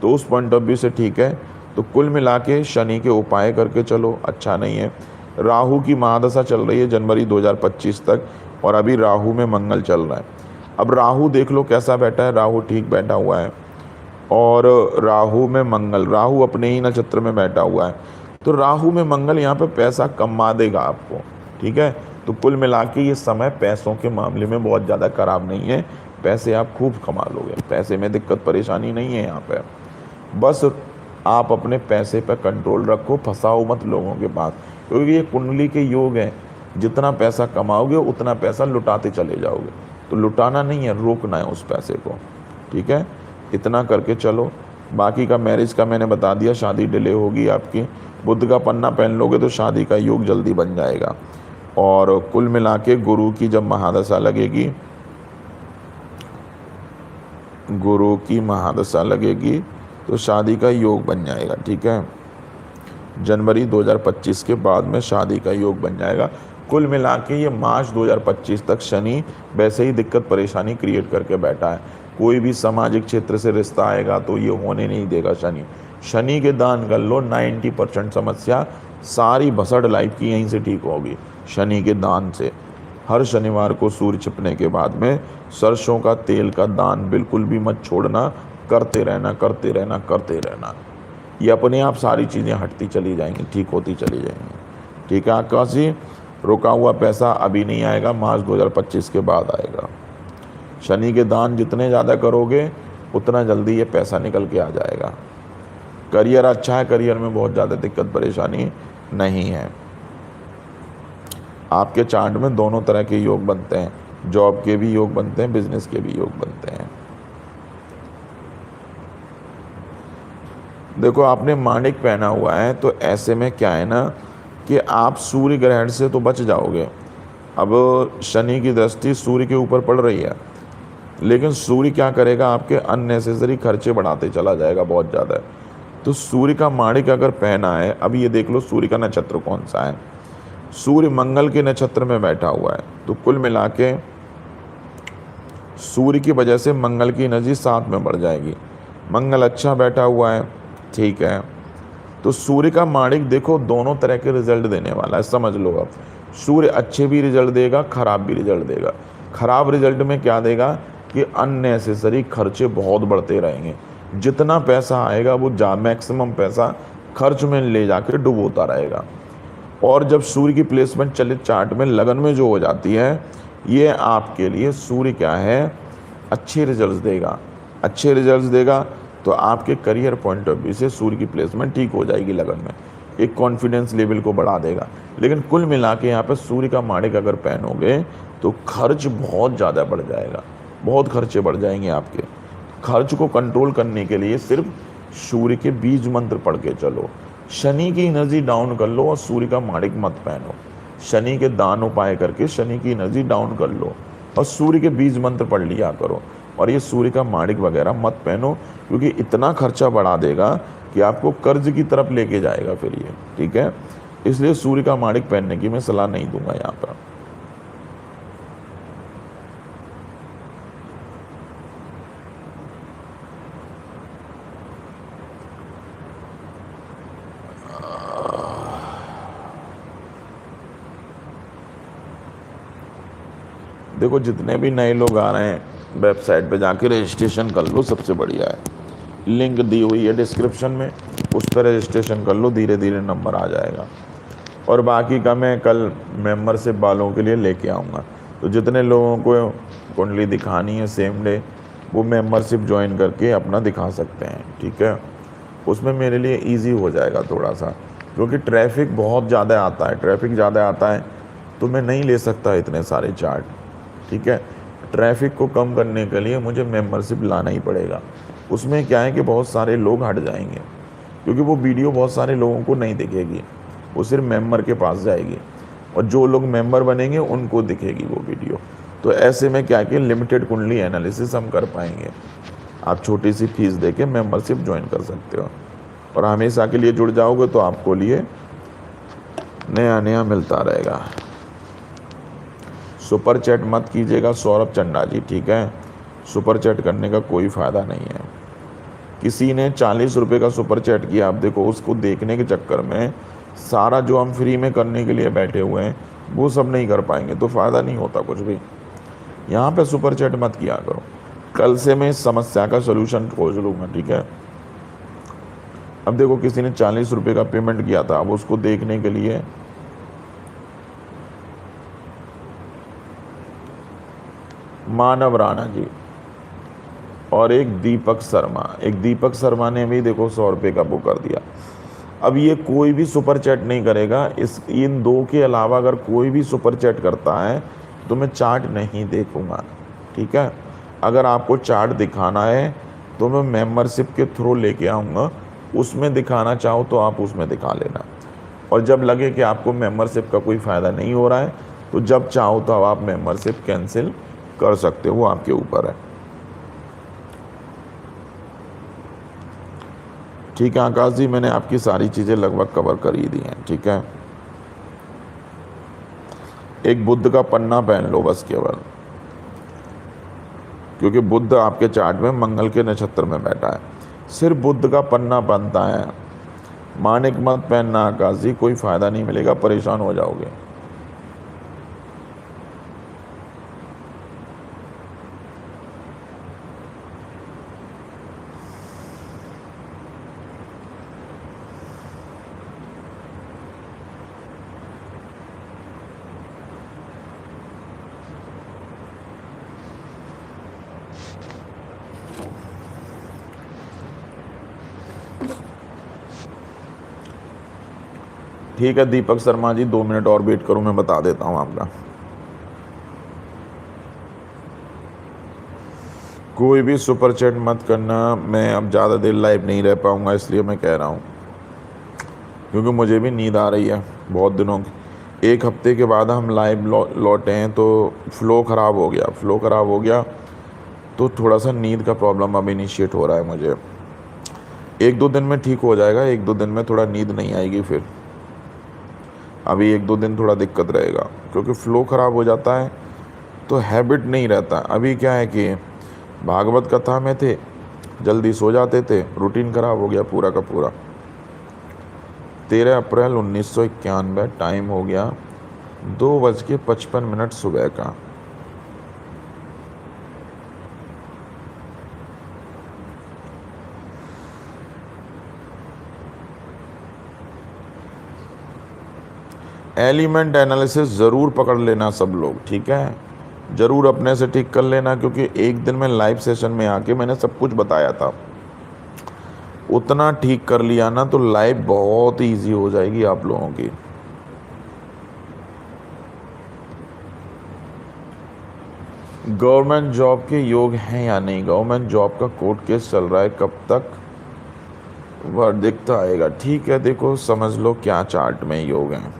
तो उस पॉइंट ऑफ व्यू से ठीक है। तो कुल मिला के शनि के उपाय करके चलो, अच्छा नहीं है। राहु की महादशा चल रही है जनवरी 2025 तक, और अभी राहु में मंगल चल रहा है। अब राहु देख लो कैसा बैठा है, राहु ठीक बैठा हुआ है, और राहु में मंगल, राहु अपने ही नक्षत्र में बैठा हुआ है, तो राहु में मंगल यहाँ पे पैसा कमा देगा आपको, ठीक है। तो कुल मिला के ये समय पैसों के मामले में बहुत ज़्यादा खराब नहीं है, पैसे आप खूब कमा लोगे, पैसे में दिक्कत परेशानी नहीं है यहाँ पे। बस आप अपने पैसे पर कंट्रोल रखो, फंसाओ मत लोगों के पास, क्योंकि ये कुंडली के योग हैं, जितना पैसा कमाओगे उतना पैसा लुटाते चले जाओगे। तो लुटाना नहीं है, रोकना है उस पैसे को, ठीक है। इतना करके चलो। बाकी का मैरिज का मैंने बता दिया, शादी डिले होगी आपकी। बुध का पन्ना पहन लोगे तो शादी का योग जल्दी बन जाएगा। और कुल मिला के गुरु की जब महादशा लगेगी, गुरु की महादशा लगेगी तो शादी का योग बन जाएगा, ठीक है। जनवरी 2025 के बाद में शादी का योग बन जाएगा। कुल मिला के ये मार्च 2025 तक शनि वैसे ही दिक्कत परेशानी क्रिएट करके बैठा है। कोई भी सामाजिक क्षेत्र से रिश्ता आएगा तो ये होने नहीं देगा शनि। शनि के दान कर लो, 90% समस्या सारी भसड़ लाइफ की यहीं से ठीक होगी शनि के दान से। हर शनिवार को सूर्य छिपने के बाद में सरसों का तेल का दान बिल्कुल भी मत छोड़ना, करते रहना करते रहना करते रहना। ये अपने आप सारी चीज़ें हटती चली जाएंगी, ठीक होती चली जाएंगी, ठीक है। आकाश जी, रुका हुआ पैसा अभी नहीं आएगा, मार्च 2025 के बाद आएगा। शनि के दान जितने ज़्यादा करोगे उतना जल्दी ये पैसा निकल के आ जाएगा। करियर अच्छा है, करियर में बहुत ज़्यादा दिक्कत परेशानी नहीं है। आपके चार्ट में दोनों तरह के योग बनते हैं, जॉब के भी योग बनते हैं, बिजनेस के भी योग बनते हैं। देखो आपने माणिक पहना हुआ है, तो ऐसे में क्या है ना कि आप सूर्य ग्रहण से तो बच जाओगे। अब शनि की दृष्टि सूर्य के ऊपर पड़ रही है, लेकिन सूर्य क्या करेगा, आपके अननेसेसरी खर्चे बढ़ाते चला जाएगा बहुत ज़्यादा। तो सूर्य का माणिक अगर पहना है, अब ये देख लो सूर्य का नक्षत्र कौन सा है। सूर्य मंगल के नक्षत्र में बैठा हुआ है, तो कुल मिला के सूर्य की वजह से मंगल की एनर्जी साथ में बढ़ जाएगी। मंगल अच्छा बैठा हुआ है, ठीक है। तो सूर्य का माणिक देखो दोनों तरह के रिजल्ट देने वाला है, समझ लो। अब सूर्य अच्छे भी रिजल्ट देगा, खराब भी रिजल्ट देगा। खराब रिजल्ट में क्या देगा कि अननेसेसरी खर्चे बहुत बढ़ते रहेंगे। जितना पैसा आएगा वो मैक्सिमम पैसा खर्च में ले जाकर डुबोता रहेगा। और जब सूर्य की प्लेसमेंट चले चार्ट में लगन में जो हो जाती है, ये आपके लिए सूर्य क्या है, अच्छे रिजल्ट्स देगा। अच्छे रिजल्ट्स देगा तो आपके करियर पॉइंट ऑफ व्यू से सूर्य की प्लेसमेंट ठीक हो जाएगी लगन में, एक कॉन्फिडेंस लेवल को बढ़ा देगा। लेकिन कुल मिला के यहाँ पर सूर्य का माणिक अगर पहनोगे तो खर्च बहुत ज़्यादा बढ़ जाएगा, बहुत खर्चे बढ़ जाएंगे आपके। खर्च को कंट्रोल करने के लिए सिर्फ सूर्य के बीज मंत्र पढ़ के चलो। शनि की एनर्जी डाउन कर लो और सूर्य का माणिक मत पहनो। शनि के दान उपाय करके शनि की एनर्जी डाउन कर लो और सूर्य के बीज मंत्र पढ़ लिया करो। और ये सूर्य का माणिक वगैरह मत पहनो, क्योंकि इतना खर्चा बढ़ा देगा कि आपको कर्ज की तरफ लेके जाएगा फिर ये, ठीक है। इसलिए सूर्य का माणिक पहनने की मैं सलाह नहीं दूंगा यहाँ पर। देखो जितने भी नए लोग आ रहे हैं, वेबसाइट पे जाके रजिस्ट्रेशन कर लो, सबसे बढ़िया है। लिंक दी हुई है डिस्क्रिप्शन में, उस पर रजिस्ट्रेशन कर लो, धीरे धीरे नंबर आ जाएगा। और बाकी का मैं कल मेंबरशिप वालों के लिए लेके आऊँगा। तो जितने लोगों को कुंडली दिखानी है सेम डे, वो मेंबरशिप ज्वाइन करके अपना दिखा सकते हैं, ठीक है। उसमें मेरे लिए ईजी हो जाएगा थोड़ा सा, क्योंकि ट्रैफिक बहुत ज़्यादा आता है। ट्रैफिक ज़्यादा आता है तो मैं नहीं ले सकता इतने सारे चार्ट, ठीक है। ट्रैफिक को कम करने के लिए मुझे मेंबरशिप लाना ही पड़ेगा। उसमें क्या है कि बहुत सारे लोग हट जाएंगे, क्योंकि वो वीडियो बहुत सारे लोगों को नहीं दिखेगी, वो सिर्फ मेंबर के पास जाएगी, और जो लोग मेंबर बनेंगे उनको दिखेगी वो वीडियो। तो ऐसे में क्या कि लिमिटेड कुंडली एनालिसिस हम कर पाएंगे। आप छोटी सी फीस दे के मेम्बरशिप ज्वाइन कर सकते हो, और हमेशा के लिए जुड़ जाओगे तो आपको लिए नया नया मिलता रहेगा। सुपर चैट मत कीजिएगा सौरभ चंडा जी, ठीक है। सुपर चैट करने का कोई फ़ायदा नहीं है। किसी ने 40 रुपये का सुपर चैट किया, आप देखो उसको देखने के चक्कर में सारा जो हम फ्री में करने के लिए बैठे हुए हैं वो सब नहीं कर पाएंगे, तो फ़ायदा नहीं होता कुछ भी। यहाँ पे सुपर चैट मत किया करो। कल से मैं इस समस्या का सोल्यूशन खोज लूँगा, ठीक है। अब देखो किसी ने 40 रुपये का पेमेंट किया था, अब उसको देखने के लिए मानव राणा जी और एक दीपक शर्मा ने भी देखो 100 रुपये का बुक कर दिया। अब ये कोई भी सुपर चैट नहीं करेगा, इन दो के अलावा अगर कोई भी सुपर चैट करता है तो मैं चार्ट नहीं देखूंगा, ठीक है। अगर आपको चार्ट दिखाना है तो मैं मेंबरशिप के थ्रू लेके आऊँगा, उसमें दिखाना चाहो तो आप उसमें दिखा लेना। और जब लगे कि आपको मेंबरशिप का कोई फ़ायदा नहीं हो रहा है तो जब चाहो तो आप मेंबरशिप कैंसिल कर सकते हो, वो आपके ऊपर है, ठीक है। आकाश जी मैंने आपकी सारी चीज़ें लगभग कवर कर ही दी हैं, ठीक है। एक बुद्ध का पन्ना पहन लो बस केवल, क्योंकि बुद्ध आपके चार्ट में मंगल के नक्षत्र में बैठा है। सिर्फ बुद्ध का पन्ना बनता है, माणिक मत पहनना आकाश जी, कोई फ़ायदा नहीं मिलेगा, परेशान हो जाओगे। ठीक है दीपक शर्मा जी, 2 मिनट और वेट करो, मैं बता देता हूँ आपका। कोई भी सुपर चैट मत करना, मैं अब ज़्यादा देर लाइव नहीं रह पाऊँगा, इसलिए मैं कह रहा हूँ, क्योंकि मुझे भी नींद आ रही है बहुत दिनों की। 1 हफ्ते के बाद हम लाइव लौटे हैं तो फ्लो ख़राब हो गया, तो थोड़ा सा नींद का प्रॉब्लम अब इनिशिएट हो रहा है मुझे। 1-2 दिन में ठीक हो जाएगा, 1-2 दिन में थोड़ा नींद नहीं आएगी फिर। अभी 1-2 दिन थोड़ा दिक्कत रहेगा, क्योंकि फ्लो ख़राब हो जाता है तो हैबिट नहीं रहता। अभी क्या है कि भागवत कथा में थे, जल्दी सो जाते थे, रूटीन ख़राब हो गया पूरा का पूरा। 13 अप्रैल 1991, टाइम हो गया 2:55 सुबह का। एलिमेंट एनालिसिस ज़रूर पकड़ लेना सब लोग, ठीक है, ज़रूर अपने से ठीक कर लेना, क्योंकि एक दिन में लाइव सेशन में आके मैंने सब कुछ बताया था, उतना ठीक कर लिया ना तो लाइव बहुत इजी हो जाएगी आप लोगों की। गवर्नमेंट जॉब के योग हैं या नहीं, गवर्नमेंट जॉब का कोर्ट केस चल रहा है, कब तक वर्डिक्ट आएगा? ठीक है, देखो समझ लो क्या चार्ट में योग हैं।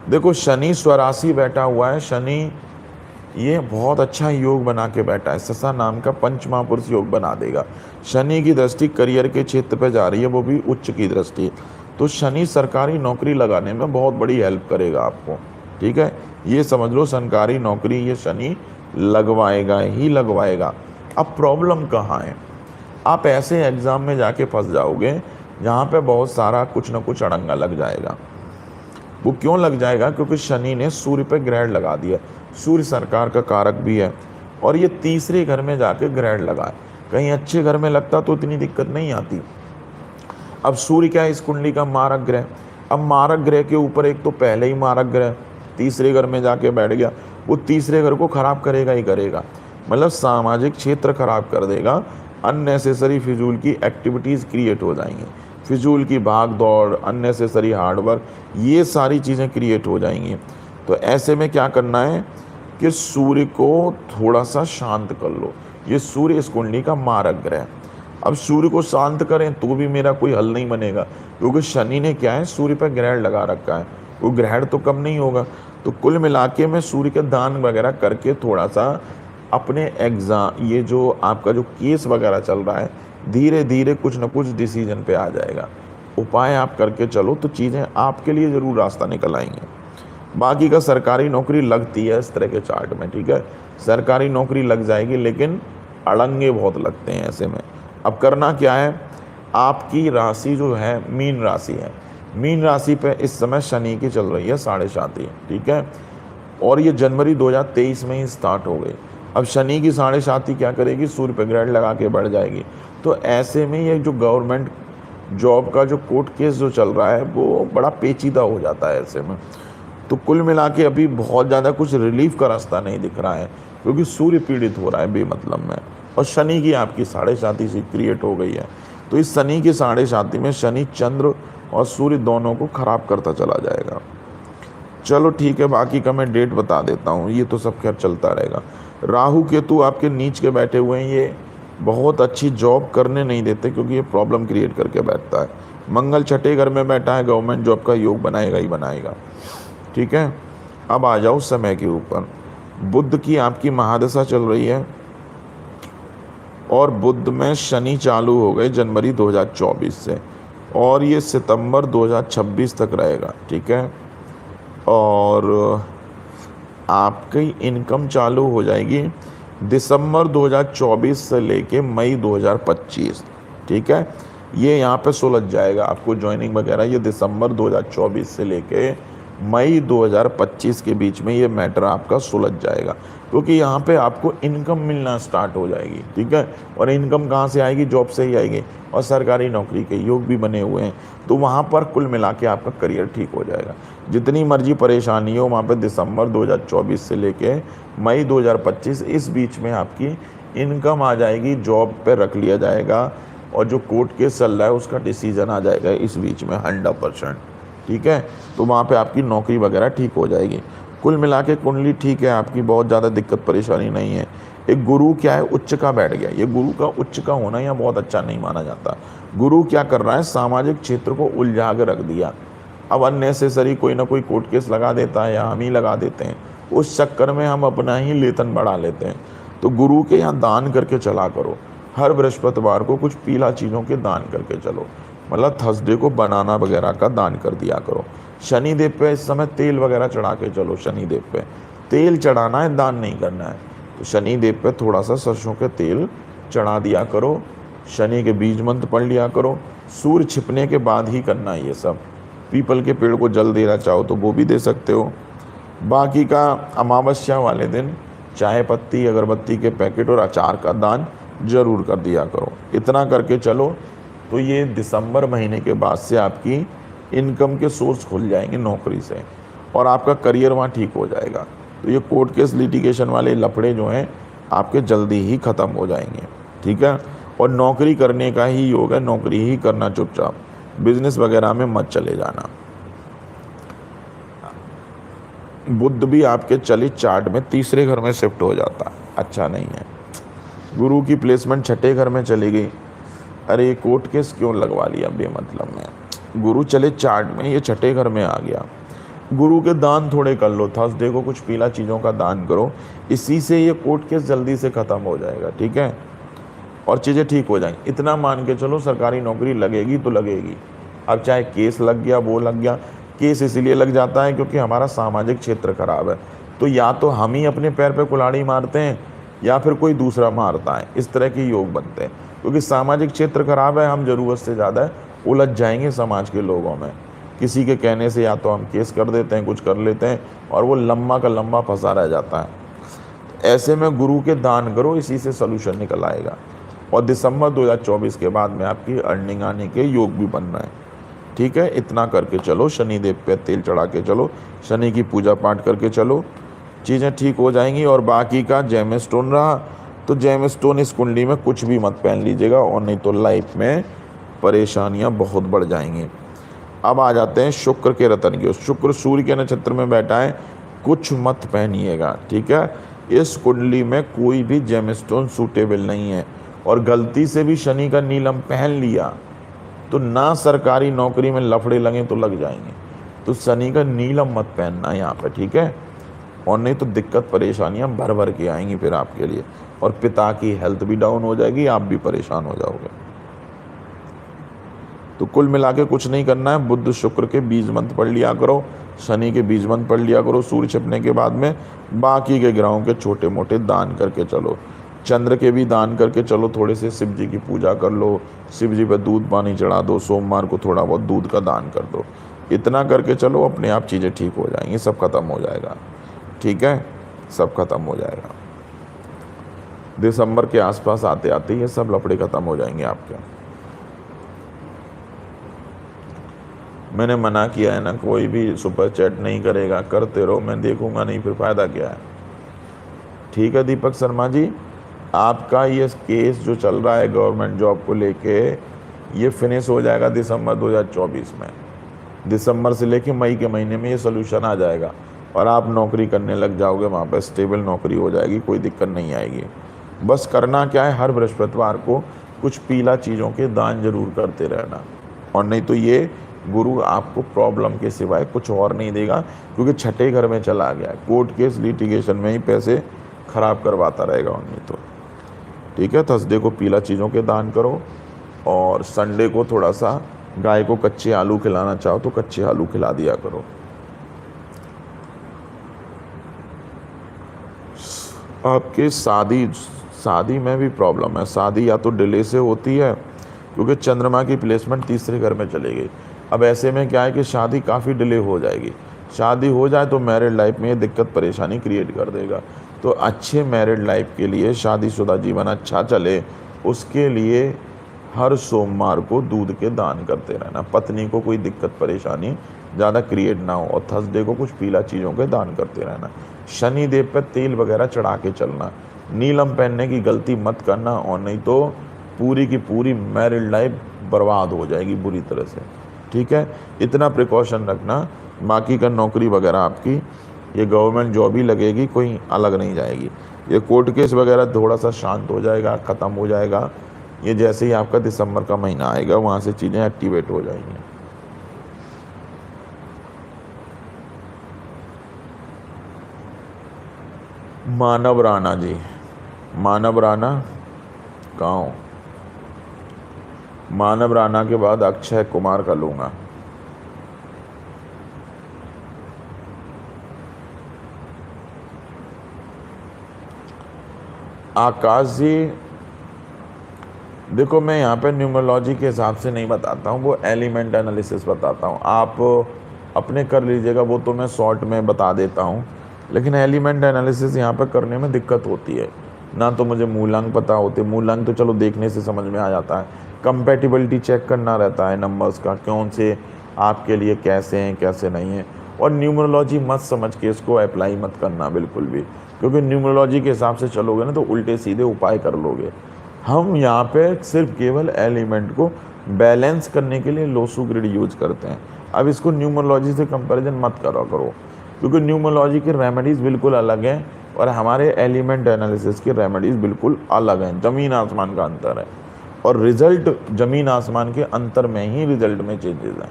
देखो शनि स्वराशि बैठा हुआ है, शनि ये बहुत अच्छा योग बना के बैठा है, ससा नाम का पंच महापुरुष योग बना देगा। शनि की दृष्टि करियर के क्षेत्र पे जा रही है, वो भी उच्च की दृष्टि, तो शनि सरकारी नौकरी लगाने में बहुत बड़ी हेल्प करेगा आपको, ठीक है, ये समझ लो सरकारी नौकरी ये शनि लगवाएगा ही लगवाएगा। अब प्रॉब्लम कहाँ है, आप ऐसे एग्ज़ाम में जाके फंस जाओगे जहाँ पे बहुत सारा कुछ ना कुछ अड़ंगा लग जाएगा। वो क्यों लग जाएगा? क्योंकि शनि ने सूर्य पे ग्रहण लगा दिया, सूर्य सरकार का कारक भी है, और ये तीसरे घर में जाके ग्रहण लगा है। कहीं अच्छे घर में लगता तो इतनी दिक्कत नहीं आती। अब सूर्य क्या है, इस कुंडली का मारक ग्रह, अब मारक ग्रह के ऊपर एक तो पहले ही मारक ग्रह तीसरे घर में जाके बैठ गया, वो तीसरे घर को खराब करेगा ही करेगा, मतलब सामाजिक क्षेत्र खराब कर देगा, अननेसेसरी फिजूल की एक्टिविटीज़ क्रिएट हो जाएंगी, फिजूल की भाग दौड़, अननेसेसरी हार्डवर्क, ये सारी चीज़ें क्रिएट हो जाएंगी। तो ऐसे में क्या करना है कि सूर्य को थोड़ा सा शांत कर लो, ये सूर्य इस कुंडली का मारक ग्रह है। अब सूर्य को शांत करें तो भी मेरा कोई हल नहीं बनेगा, क्योंकि शनि ने क्या है, सूर्य पर ग्रहण लगा रखा है, वो ग्रहण तो कम नहीं होगा। तो कुल मिला के मैं सूर्य के दान वगैरह करके थोड़ा सा अपने एग्ज़ाम, ये जो आपका जो केस वगैरह चल रहा है, धीरे धीरे कुछ ना कुछ डिसीजन पे आ जाएगा। उपाय आप करके चलो तो चीज़ें आपके लिए ज़रूर रास्ता निकल आएंगे। बाकी का सरकारी नौकरी लगती है इस तरह के चार्ट में, ठीक है, सरकारी नौकरी लग जाएगी, लेकिन अड़ंगे बहुत लगते हैं ऐसे में। अब करना क्या है, आपकी राशि जो है मीन राशि है, मीन राशि पे इस समय शनि की चल रही है 7.5, ठीक है, और ये जनवरी 2023 में ही स्टार्ट हो गई। अब शनि की 7.5 क्या करेगी, सूर्य पे ग्रहण लगा के बढ़ जाएगी। तो ऐसे में ये जो गवर्नमेंट जॉब का जो कोर्ट केस जो चल रहा है वो बड़ा पेचीदा हो जाता है ऐसे में। तो कुल मिला के अभी बहुत ज़्यादा कुछ रिलीफ का रास्ता नहीं दिख रहा है, क्योंकि सूर्य पीड़ित हो रहा है बेमतलब में, और शनि की आपकी 7.5 सी क्रिएट हो गई है। तो इस शनि की 7.5 में शनि चंद्र और सूर्य दोनों को खराब करता चला जाएगा। चलो ठीक है, बाकी का मैं डेट बता देता हूँ, ये तो सब खैर चलता रहेगा। राहु केतु आपके नीच के बैठे हुए हैं, ये बहुत अच्छी जॉब करने नहीं देते, क्योंकि ये प्रॉब्लम क्रिएट करके बैठता है। मंगल छठे घर में बैठा है, गवर्नमेंट जॉब का योग बनाएगा ही बनाएगा, ठीक है। अब आ जाओ समय के ऊपर, बुध की आपकी महादशा चल रही है, और बुध में शनि चालू हो गए जनवरी 2024 से, और ये सितंबर 2026 तक रहेगा, ठीक है। और आपकी इनकम चालू हो जाएगी दिसंबर 2024 से लेके मई 2025, ठीक है, ये यहाँ पे सुलझ जाएगा आपको ज्वाइनिंग वगैरह, ये दिसंबर 2024 से लेके मई 2025 के बीच में ये मैटर आपका सुलझ जाएगा, क्योंकि यहाँ पे आपको इनकम मिलना स्टार्ट हो जाएगी, ठीक है। और इनकम कहाँ से आएगी, जॉब से ही आएगी, और सरकारी नौकरी के योग भी बने हुए हैं, तो वहाँ पर कुल मिला के आपका करियर ठीक हो जाएगा। जितनी मर्जी परेशानी हो, वहाँ पर दिसंबर 2024 से लेके मई 2025 इस बीच में आपकी इनकम आ जाएगी, जॉब पर रख लिया जाएगा, और जो कोर्ट केस चल रहा है उसका डिसीजन आ जाएगा इस बीच में 100%। ठीक है, तो वहाँ पे आपकी नौकरी वगैरह ठीक हो जाएगी। कुल मिला के कुंडली ठीक है आपकी, बहुत ज़्यादा दिक्कत परेशानी नहीं है। एक गुरु क्या है, उच्च का बैठ गया। ये गुरु का उच्च का होना यहाँ बहुत अच्छा नहीं माना जाता। गुरु क्या कर रहा है, सामाजिक क्षेत्र को उलझा के रख दिया। अब अननेसेसरी कोई ना कोई कोर्ट केस लगा देता है या हम ही लगा देते हैं, उस चक्कर में हम अपना ही लेतन बढ़ा लेते हैं। तो गुरु के यहाँ दान करके चला करो। हर बृहस्पतिवार को कुछ पीला चीज़ों के दान करके चलो, मतलब थर्सडे को बनाना वगैरह का दान कर दिया करो। शनिदेव पे इस समय तेल वगैरह चढ़ा के चलो। शनिदेव पे तेल चढ़ाना है, दान नहीं करना है। तो शनिदेव पे थोड़ा सा सरसों के तेल चढ़ा दिया करो। शनि के बीज मंत्र पढ़ लिया करो। सूर्य छिपने के बाद ही करना है ये सब। पीपल के पेड़ को जल देना चाहो तो वो भी दे सकते हो। बाकी का अमावस्या वाले दिन चाय पत्ती, अगरबत्ती के पैकेट और अचार का दान जरूर कर दिया करो। इतना करके चलो तो ये दिसंबर महीने के बाद से आपकी इनकम के सोर्स खुल जाएंगे नौकरी से, और आपका करियर वहाँ ठीक हो जाएगा। तो ये कोर्ट केस लिटिगेशन वाले लफड़े जो हैं आपके जल्दी ही ख़त्म हो जाएंगे। ठीक है, और नौकरी करने का ही योग है, नौकरी ही करना चुपचाप, बिजनेस वगैरह में मत चले जाना। बुध भी आपके चलित चार्ट में तीसरे घर में शिफ्ट हो जाता, अच्छा नहीं है। गुरु की प्लेसमेंट छठे घर में चली गई। अरे ये कोर्ट केस क्यों लगवा लिया बेमतलब में। गुरु चले चार्ट में, ये छठे घर में आ गया। गुरु के दान थोड़े कर लो, थर्सडे को कुछ पीला चीज़ों का दान करो, इसी से ये कोर्ट केस जल्दी से ख़त्म हो जाएगा। ठीक है, और चीज़ें ठीक हो जाएंगी। इतना मान के चलो सरकारी नौकरी लगेगी तो लगेगी। अब चाहे केस लग गया वो लग गया, केस इसलिए लग जाता है क्योंकि हमारा सामाजिक क्षेत्र खराब है। तो या तो हम ही अपने पैर पे कुल्हाड़ी मारते हैं या फिर कोई दूसरा मारता है, इस तरह के योग बनते हैं। क्योंकि सामाजिक क्षेत्र खराब है, हम ज़रूरत से ज़्यादा उलझ जाएंगे समाज के लोगों में। किसी के कहने से या तो हम केस कर देते हैं, कुछ कर लेते हैं, और वो लंबा का लंबा फंसा रह जाता है। ऐसे में गुरु के दान करो, इसी से सोल्यूशन निकल आएगा। और दिसंबर 2024 के बाद में आपकी अर्निंग आने के योग भी बन रहे हैं। ठीक है, इतना करके चलो। शनिदेव पे तेल चढ़ा के चलो, शनि की पूजा पाठ करके चलो, चीज़ें ठीक हो जाएंगी। और बाकी का जेम स्टोन रहा तो जेम स्टोन इस कुंडली में कुछ भी मत पहन लीजिएगा, और नहीं तो लाइफ में परेशानियां बहुत बढ़ जाएंगी। अब आ जाते हैं शुक्र के रतन की। शुक्र सूर्य के नक्षत्र में बैठा है, कुछ मत पहनिएगा। ठीक है, इस कुंडली में कोई भी जेम स्टोन सूटेबल नहीं है। और गलती से भी शनि का नीलम पहन लिया तो ना सरकारी नौकरी में लफड़े लगे तो लग जाएंगे। तो शनि का नीलम मत पहनना यहाँ पे। ठीक है, और नहीं तो दिक्कत परेशानियाँ भर भर के आएंगी फिर आपके लिए, और पिता की हेल्थ भी डाउन हो जाएगी, आप भी परेशान हो जाओगे। तो कुल मिला के कुछ नहीं करना है। बुध शुक्र के बीज मंत्र पढ़ लिया करो, शनि के बीज मंत्र पढ़ लिया करो सूर्य छिपने के बाद में। बाकी के ग्रहों के छोटे मोटे दान करके चलो, चंद्र के भी दान करके चलो। थोड़े से शिव जी की पूजा कर लो, शिव जी पर दूध पानी चढ़ा दो, सोमवार को थोड़ा बहुत दूध का दान कर दो। इतना करके चलो, अपने आप चीज़ें ठीक हो जाएंगी, सब खत्म हो जाएगा। ठीक है, सब खत्म हो जाएगा। दिसंबर के आसपास आते आते ये सब लफड़े खत्म हो जाएंगे आपके। मैंने मना किया है ना, कोई भी सुपर चैट नहीं करेगा, करते रहो, मैं देखूंगा नहीं, फिर फायदा क्या है। ठीक है दीपक शर्मा जी, आपका ये केस जो चल रहा है गवर्नमेंट जॉब को लेके, ये फिनिश हो जाएगा दिसंबर 2024 में। दिसंबर से लेके मई के महीने में ये सोल्यूशन आ जाएगा और आप नौकरी करने लग जाओगे, वहाँ पर स्टेबल नौकरी हो जाएगी, कोई दिक्कत नहीं आएगी। बस करना क्या है, हर बृहस्पतिवार को कुछ पीला चीज़ों के दान जरूर करते रहना, और नहीं तो ये गुरु आपको प्रॉब्लम के सिवाय कुछ और नहीं देगा, क्योंकि छठे घर में चला गया है। कोर्ट केस लिटिगेशन में ही पैसे खराब करवाता रहेगा, और नहीं तो। ठीक है, थर्सडे को पीला चीज़ों के दान करो, और संडे को थोड़ा सा गाय को कच्चे आलू खिलाना चाहो तो कच्चे आलू खिला दिया करो। आपके शादी में भी प्रॉब्लम है। शादी या तो डिले से होती है क्योंकि चंद्रमा की प्लेसमेंट तीसरे घर में चली गई। अब ऐसे में क्या है कि शादी काफ़ी डिले हो जाएगी। शादी हो जाए तो मैरिड लाइफ में ये दिक्कत परेशानी क्रिएट कर देगा। तो अच्छे मैरिड लाइफ के लिए, शादीशुदा जीवन अच्छा चले, उसके लिए हर सोमवार को दूध के दान करते रहना। पत्नी को कोई दिक्कत परेशानी ज़्यादा क्रिएट ना हो, और थर्सडे को कुछ पीला चीज़ों के दान करते रहना। शनि देव पर तेल वगैरह चढ़ा के चलना। नीलम पहनने की गलती मत करना, और नहीं तो पूरी की पूरी मैरिड लाइफ बर्बाद हो जाएगी बुरी तरह से। ठीक है, इतना प्रिकॉशन रखना। बाकी का नौकरी वगैरह आपकी ये गवर्नमेंट जॉब ही लगेगी, कोई अलग नहीं जाएगी। ये कोर्ट केस वगैरह थोड़ा सा शांत हो जाएगा, ख़त्म हो जाएगा। ये जैसे ही आपका दिसंबर का महीना आएगा वहाँ से चीज़ें एक्टिवेट हो जाएंगी। मानव राणा जी, मानव राणा कहाँ हो? मानव राणा के बाद अक्षय कुमार का लूँगा। आकाश जी, देखो मैं यहाँ पे न्यूमरोलॉजी के हिसाब से नहीं बताता हूँ, वो एलिमेंट एनालिसिस बताता हूँ। आप अपने कर लीजिएगा, वो तो मैं शॉर्ट में बता देता हूँ। लेकिन एलिमेंट एनालिसिस यहाँ पे करने में दिक्कत होती है। ना तो मुझे मूलांक पता होते, मूलांक तो चलो देखने से समझ में आ जाता है। कंपैटिबिलिटी चेक करना रहता है नंबर्स का, कौन से आपके लिए कैसे हैं कैसे नहीं हैं। और न्यूमरोलॉजी मत समझ के इसको अप्लाई मत करना बिल्कुल भी, क्योंकि न्यूमरोलॉजी के हिसाब से चलोगे ना तो उल्टे सीधे उपाय कर लोगे। हम यहाँ पे सिर्फ केवल एलिमेंट को बैलेंस करने के लिए लोसू ग्रिड यूज करते हैं। अब इसको न्यूमरोलॉजी से कंपैरिजन मत करो क्योंकि न्यूमरोलॉजी की रेमेडीज़ बिल्कुल अलग हैं और हमारे एलिमेंट एनालिसिस की रेमेडीज़ बिल्कुल अलग हैं। ज़मीन आसमान का अंतर है और रिज़ल्ट ज़मीन आसमान के अंतर में ही रिज़ल्ट में चेंजेस हैं।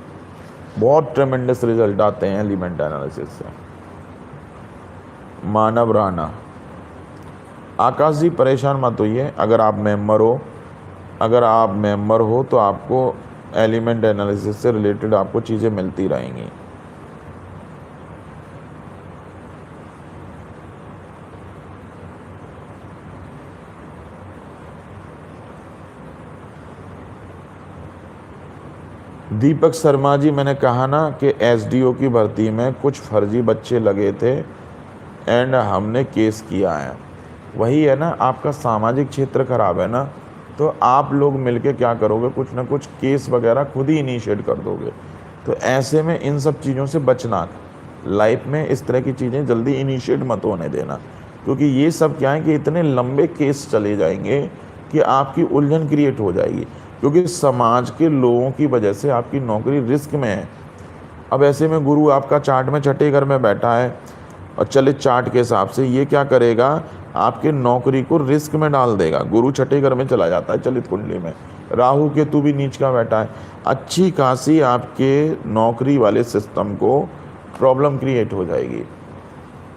बहुत ट्रेमेंडस रिज़ल्ट आते हैं एलिमेंट एनालिसिस से। मानव राणा, आकाश जी परेशान मत होइए। अगर आप मेंबर हो तो आपको एलिमेंट एनालिसिस से रिलेटेड आपको चीज़ें मिलती रहेंगी। दीपक शर्मा जी, मैंने कहा ना कि एसडीओ की भर्ती में कुछ फर्जी बच्चे लगे थे एंड हमने केस किया है। वही है ना, आपका सामाजिक क्षेत्र खराब है ना, तो आप लोग मिलके क्या करोगे, कुछ ना कुछ केस वगैरह खुद ही इनिशिएट कर दोगे। तो ऐसे में इन सब चीज़ों से बचना, लाइफ में इस तरह की चीज़ें जल्दी इनिशिएट मत होने देना, क्योंकि ये सब क्या है कि इतने लंबे केस चले जाएंगे कि आपकी उलझन क्रिएट हो जाएगी, क्योंकि समाज के लोगों की वजह से आपकी नौकरी रिस्क में है। अब ऐसे में गुरु आपका चार्ट में छठे घर में बैठा है और चलित चार्ट के हिसाब से ये क्या करेगा, आपके नौकरी को रिस्क में डाल देगा। गुरु छठे घर में चला जाता है चलित कुंडली में, राहु केतु भी नीच का बैठा है। अच्छी खासी आपके नौकरी वाले सिस्टम को प्रॉब्लम क्रिएट हो जाएगी।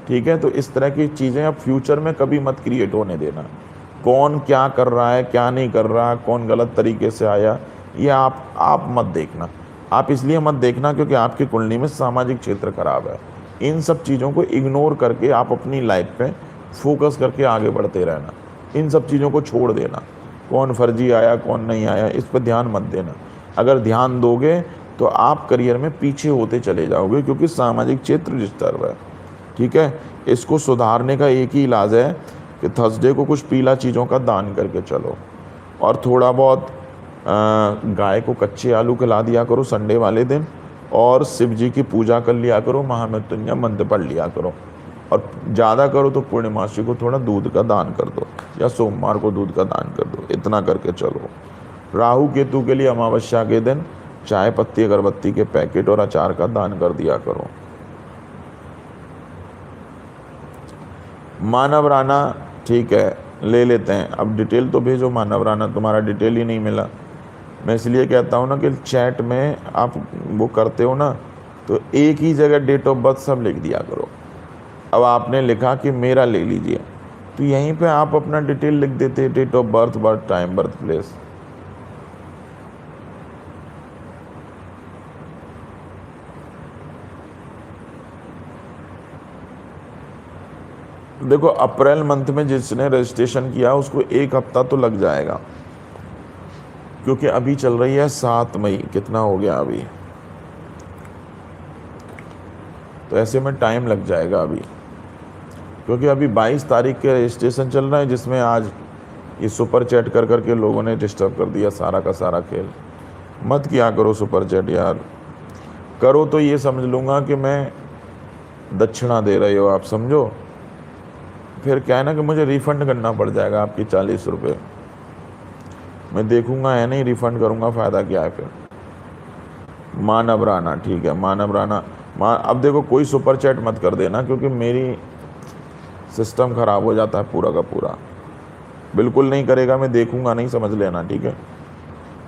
ठीक है, तो इस तरह की चीज़ें अब फ्यूचर में कभी मत क्रिएट होने देना। कौन क्या कर रहा है क्या नहीं कर रहा, कौन गलत तरीके से आया, ये आप मत देखना। आप इसलिए मत देखना क्योंकि आपकी कुंडली में सामाजिक क्षेत्र खराब है। इन सब चीज़ों को इग्नोर करके आप अपनी लाइफ पे फोकस करके आगे बढ़ते रहना। इन सब चीज़ों को छोड़ देना, कौन फर्जी आया कौन नहीं आया इस पर ध्यान मत देना। अगर ध्यान दोगे तो आप करियर में पीछे होते चले जाओगे, क्योंकि सामाजिक क्षेत्र डिस्टर्ब है। ठीक है, इसको सुधारने का एक ही इलाज है कि थर्सडे को कुछ पीला चीज़ों का दान करके चलो, और थोड़ा बहुत गाय को कच्चे आलू खिला दिया करो संडे वाले दिन, और शिव जी की पूजा कर लिया करो, महामृत्युंजय मंत्र पढ़ लिया करो, और ज़्यादा करो तो पूर्णिमासी को थोड़ा दूध का दान कर दो या सोमवार को दूध का दान कर दो। इतना करके चलो। राहु केतु के लिए अमावस्या के दिन चाय पत्ती अगरबत्ती के पैकेट और अचार का दान कर दिया करो। मानव राणा, ठीक है ले लेते हैं। अब डिटेल तो भेजो मानव राणा, तुम्हारा डिटेल ही नहीं मिला। मैं इसलिए कहता हूँ ना कि चैट में आप वो करते हो ना, तो एक ही जगह डेट ऑफ बर्थ सब लिख दिया करो। अब आपने लिखा कि मेरा ले लीजिए, तो यहीं पे आप अपना डिटेल लिख देते, date of birth, birth time, birth place. देखो अप्रैल मंथ में जिसने रजिस्ट्रेशन किया उसको 1 हफ्ता तो लग जाएगा, क्योंकि अभी चल रही है 7 मई, कितना हो गया अभी, तो ऐसे में टाइम लग जाएगा अभी, क्योंकि अभी 22 तारीख के रजिस्ट्रेशन चल रहा है, जिसमें आज ये सुपर चैट कर करके लोगों ने डिस्टर्ब कर दिया सारा का सारा खेल। मत किया करो सुपर चैट यार, करो तो ये समझ लूँगा कि मैं दक्षिणा दे रहे हो आप, समझो। फिर क्या है ना कि मुझे रिफ़ंड करना पड़ जाएगा आपकी 40 रुपये। मैं देखूंगा है नहीं, रिफंड करूंगा, फ़ायदा क्या है फिर। मानव राणा, ठीक है, मानव राणा। अब देखो कोई सुपर चैट मत कर देना, क्योंकि मेरी सिस्टम ख़राब हो जाता है पूरा का पूरा। बिल्कुल नहीं करेगा, मैं देखूंगा नहीं, समझ लेना, ठीक है।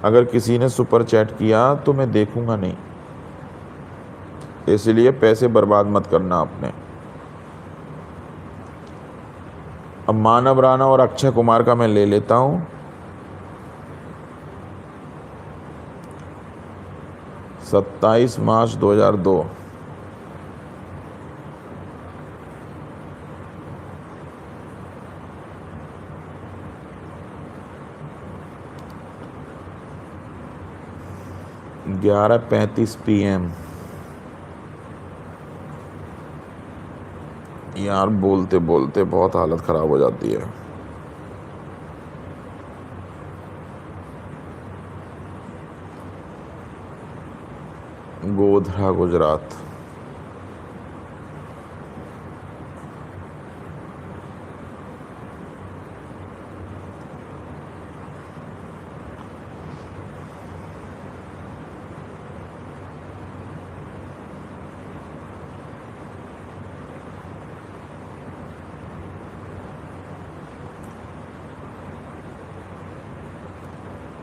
अगर किसी ने सुपर चैट किया तो मैं देखूंगा नहीं, इसलिए पैसे बर्बाद मत करना अपने। अब मानव राणा और अक्षय कुमार का मैं ले लेता हूँ। 27 मार्च 2002। ग्यारह 35 PM। यार बोलते बोलते बहुत हालत ख़राब हो जाती है। गोधरा गुजरात।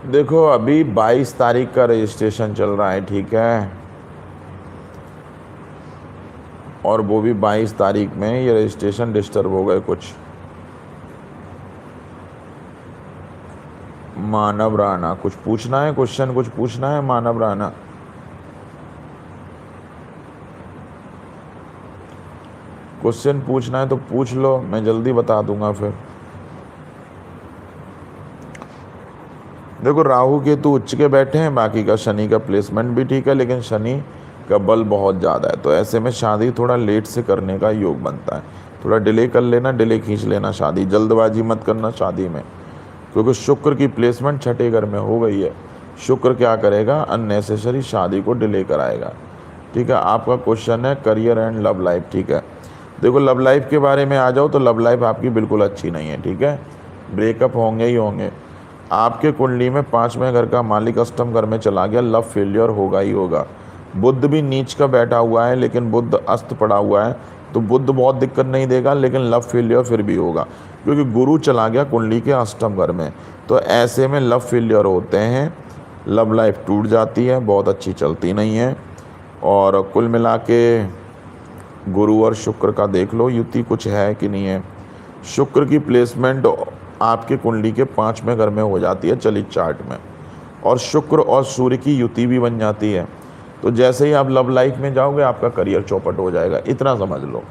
देखो अभी 22 तारीख का रजिस्ट्रेशन चल रहा है, ठीक है, और वो भी 22 तारीख में ये रजिस्ट्रेशन डिस्टर्ब हो गए कुछ। मानव राणा, कुछ पूछना है, क्वेश्चन कुछ पूछना है मानव राणा? क्वेश्चन पूछना है तो पूछ लो, मैं जल्दी बता दूंगा फिर। देखो राहु केतु उच्च के बैठे हैं, बाकी का शनि का प्लेसमेंट भी ठीक है, लेकिन शनि का बल बहुत ज़्यादा है, तो ऐसे में शादी थोड़ा लेट से करने का योग बनता है। थोड़ा डिले कर लेना, डिले खींच लेना शादी, जल्दबाजी मत करना शादी में, क्योंकि शुक्र की प्लेसमेंट छठे घर में हो गई है। शुक्र क्या करेगा, अननेसेसरी शादी को डिले कराएगा, ठीक है। आपका क्वेश्चन है करियर एंड लव लाइफ, ठीक है। देखो लव लाइफ के बारे में आ जाओ तो लव लाइफ आपकी बिल्कुल अच्छी नहीं है, ठीक है, ब्रेकअप होंगे ही होंगे। आपके कुंडली में 5वें घर का मालिक अष्टम घर में चला गया, लव फेलियर होगा ही होगा। बुध भी नीच का बैठा हुआ है, लेकिन बुध अस्त पड़ा हुआ है, तो बुध बहुत दिक्कत नहीं देगा, लेकिन लव फेलियर फिर भी होगा, क्योंकि गुरु चला गया कुंडली के अष्टम घर में। तो ऐसे में लव फेलियर होते हैं, लव लाइफ टूट जाती है, बहुत अच्छी चलती नहीं है। और कुल मिला के गुरु और शुक्र का देख लो युति कुछ है कि नहीं है। शुक्र की प्लेसमेंट आपके कुंडली के 5वें घर में हो जाती है चलित चार्ट में, और शुक्र और सूर्य की युति भी बन जाती है। तो जैसे ही आप लव लाइफ में जाओगे आपका करियर चौपट हो जाएगा, इतना समझ लो।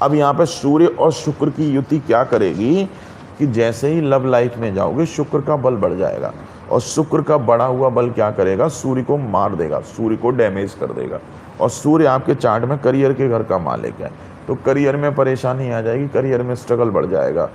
अब यहाँ पे सूर्य और शुक्र की युति क्या करेगी कि जैसे ही लव लाइफ में जाओगे शुक्र का बल बढ़ जाएगा, और शुक्र का बढ़ा हुआ बल क्या करेगा, सूर्य को मार देगा, सूर्य को डैमेज कर देगा। और सूर्य आपके चार्ट में करियर के घर का मालिक है, तो करियर में परेशानी आ जाएगी, करियर में स्ट्रगल बढ़ जाएगा।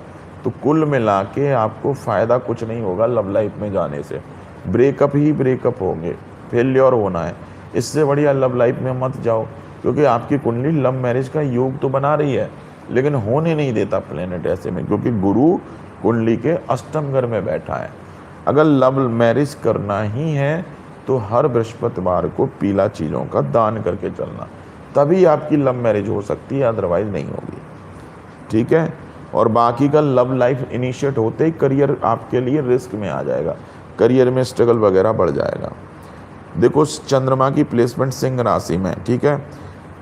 तो कुल मिला के आपको फ़ायदा कुछ नहीं होगा लव लाइफ में जाने से, ब्रेकअप ही ब्रेकअप होंगे, फेलियर होना है। इससे बढ़िया लव लाइफ में मत जाओ, क्योंकि आपकी कुंडली लव मैरिज का योग तो बना रही है, लेकिन होने नहीं देता प्लेनेट ऐसे में, क्योंकि गुरु कुंडली के अष्टम घर में बैठा है। अगर लव मैरिज करना ही है तो हर बृहस्पतिवार को पीला चीज़ों का दान करके चलना, तभी आपकी लव मैरिज हो सकती है, अदरवाइज नहीं होगी, ठीक है। और बाकी का लव लाइफ इनिशिएट होते ही करियर आपके लिए रिस्क में आ जाएगा, करियर में स्ट्रगल वगैरह बढ़ जाएगा। देखो चंद्रमा की प्लेसमेंट सिंह राशि में, ठीक है,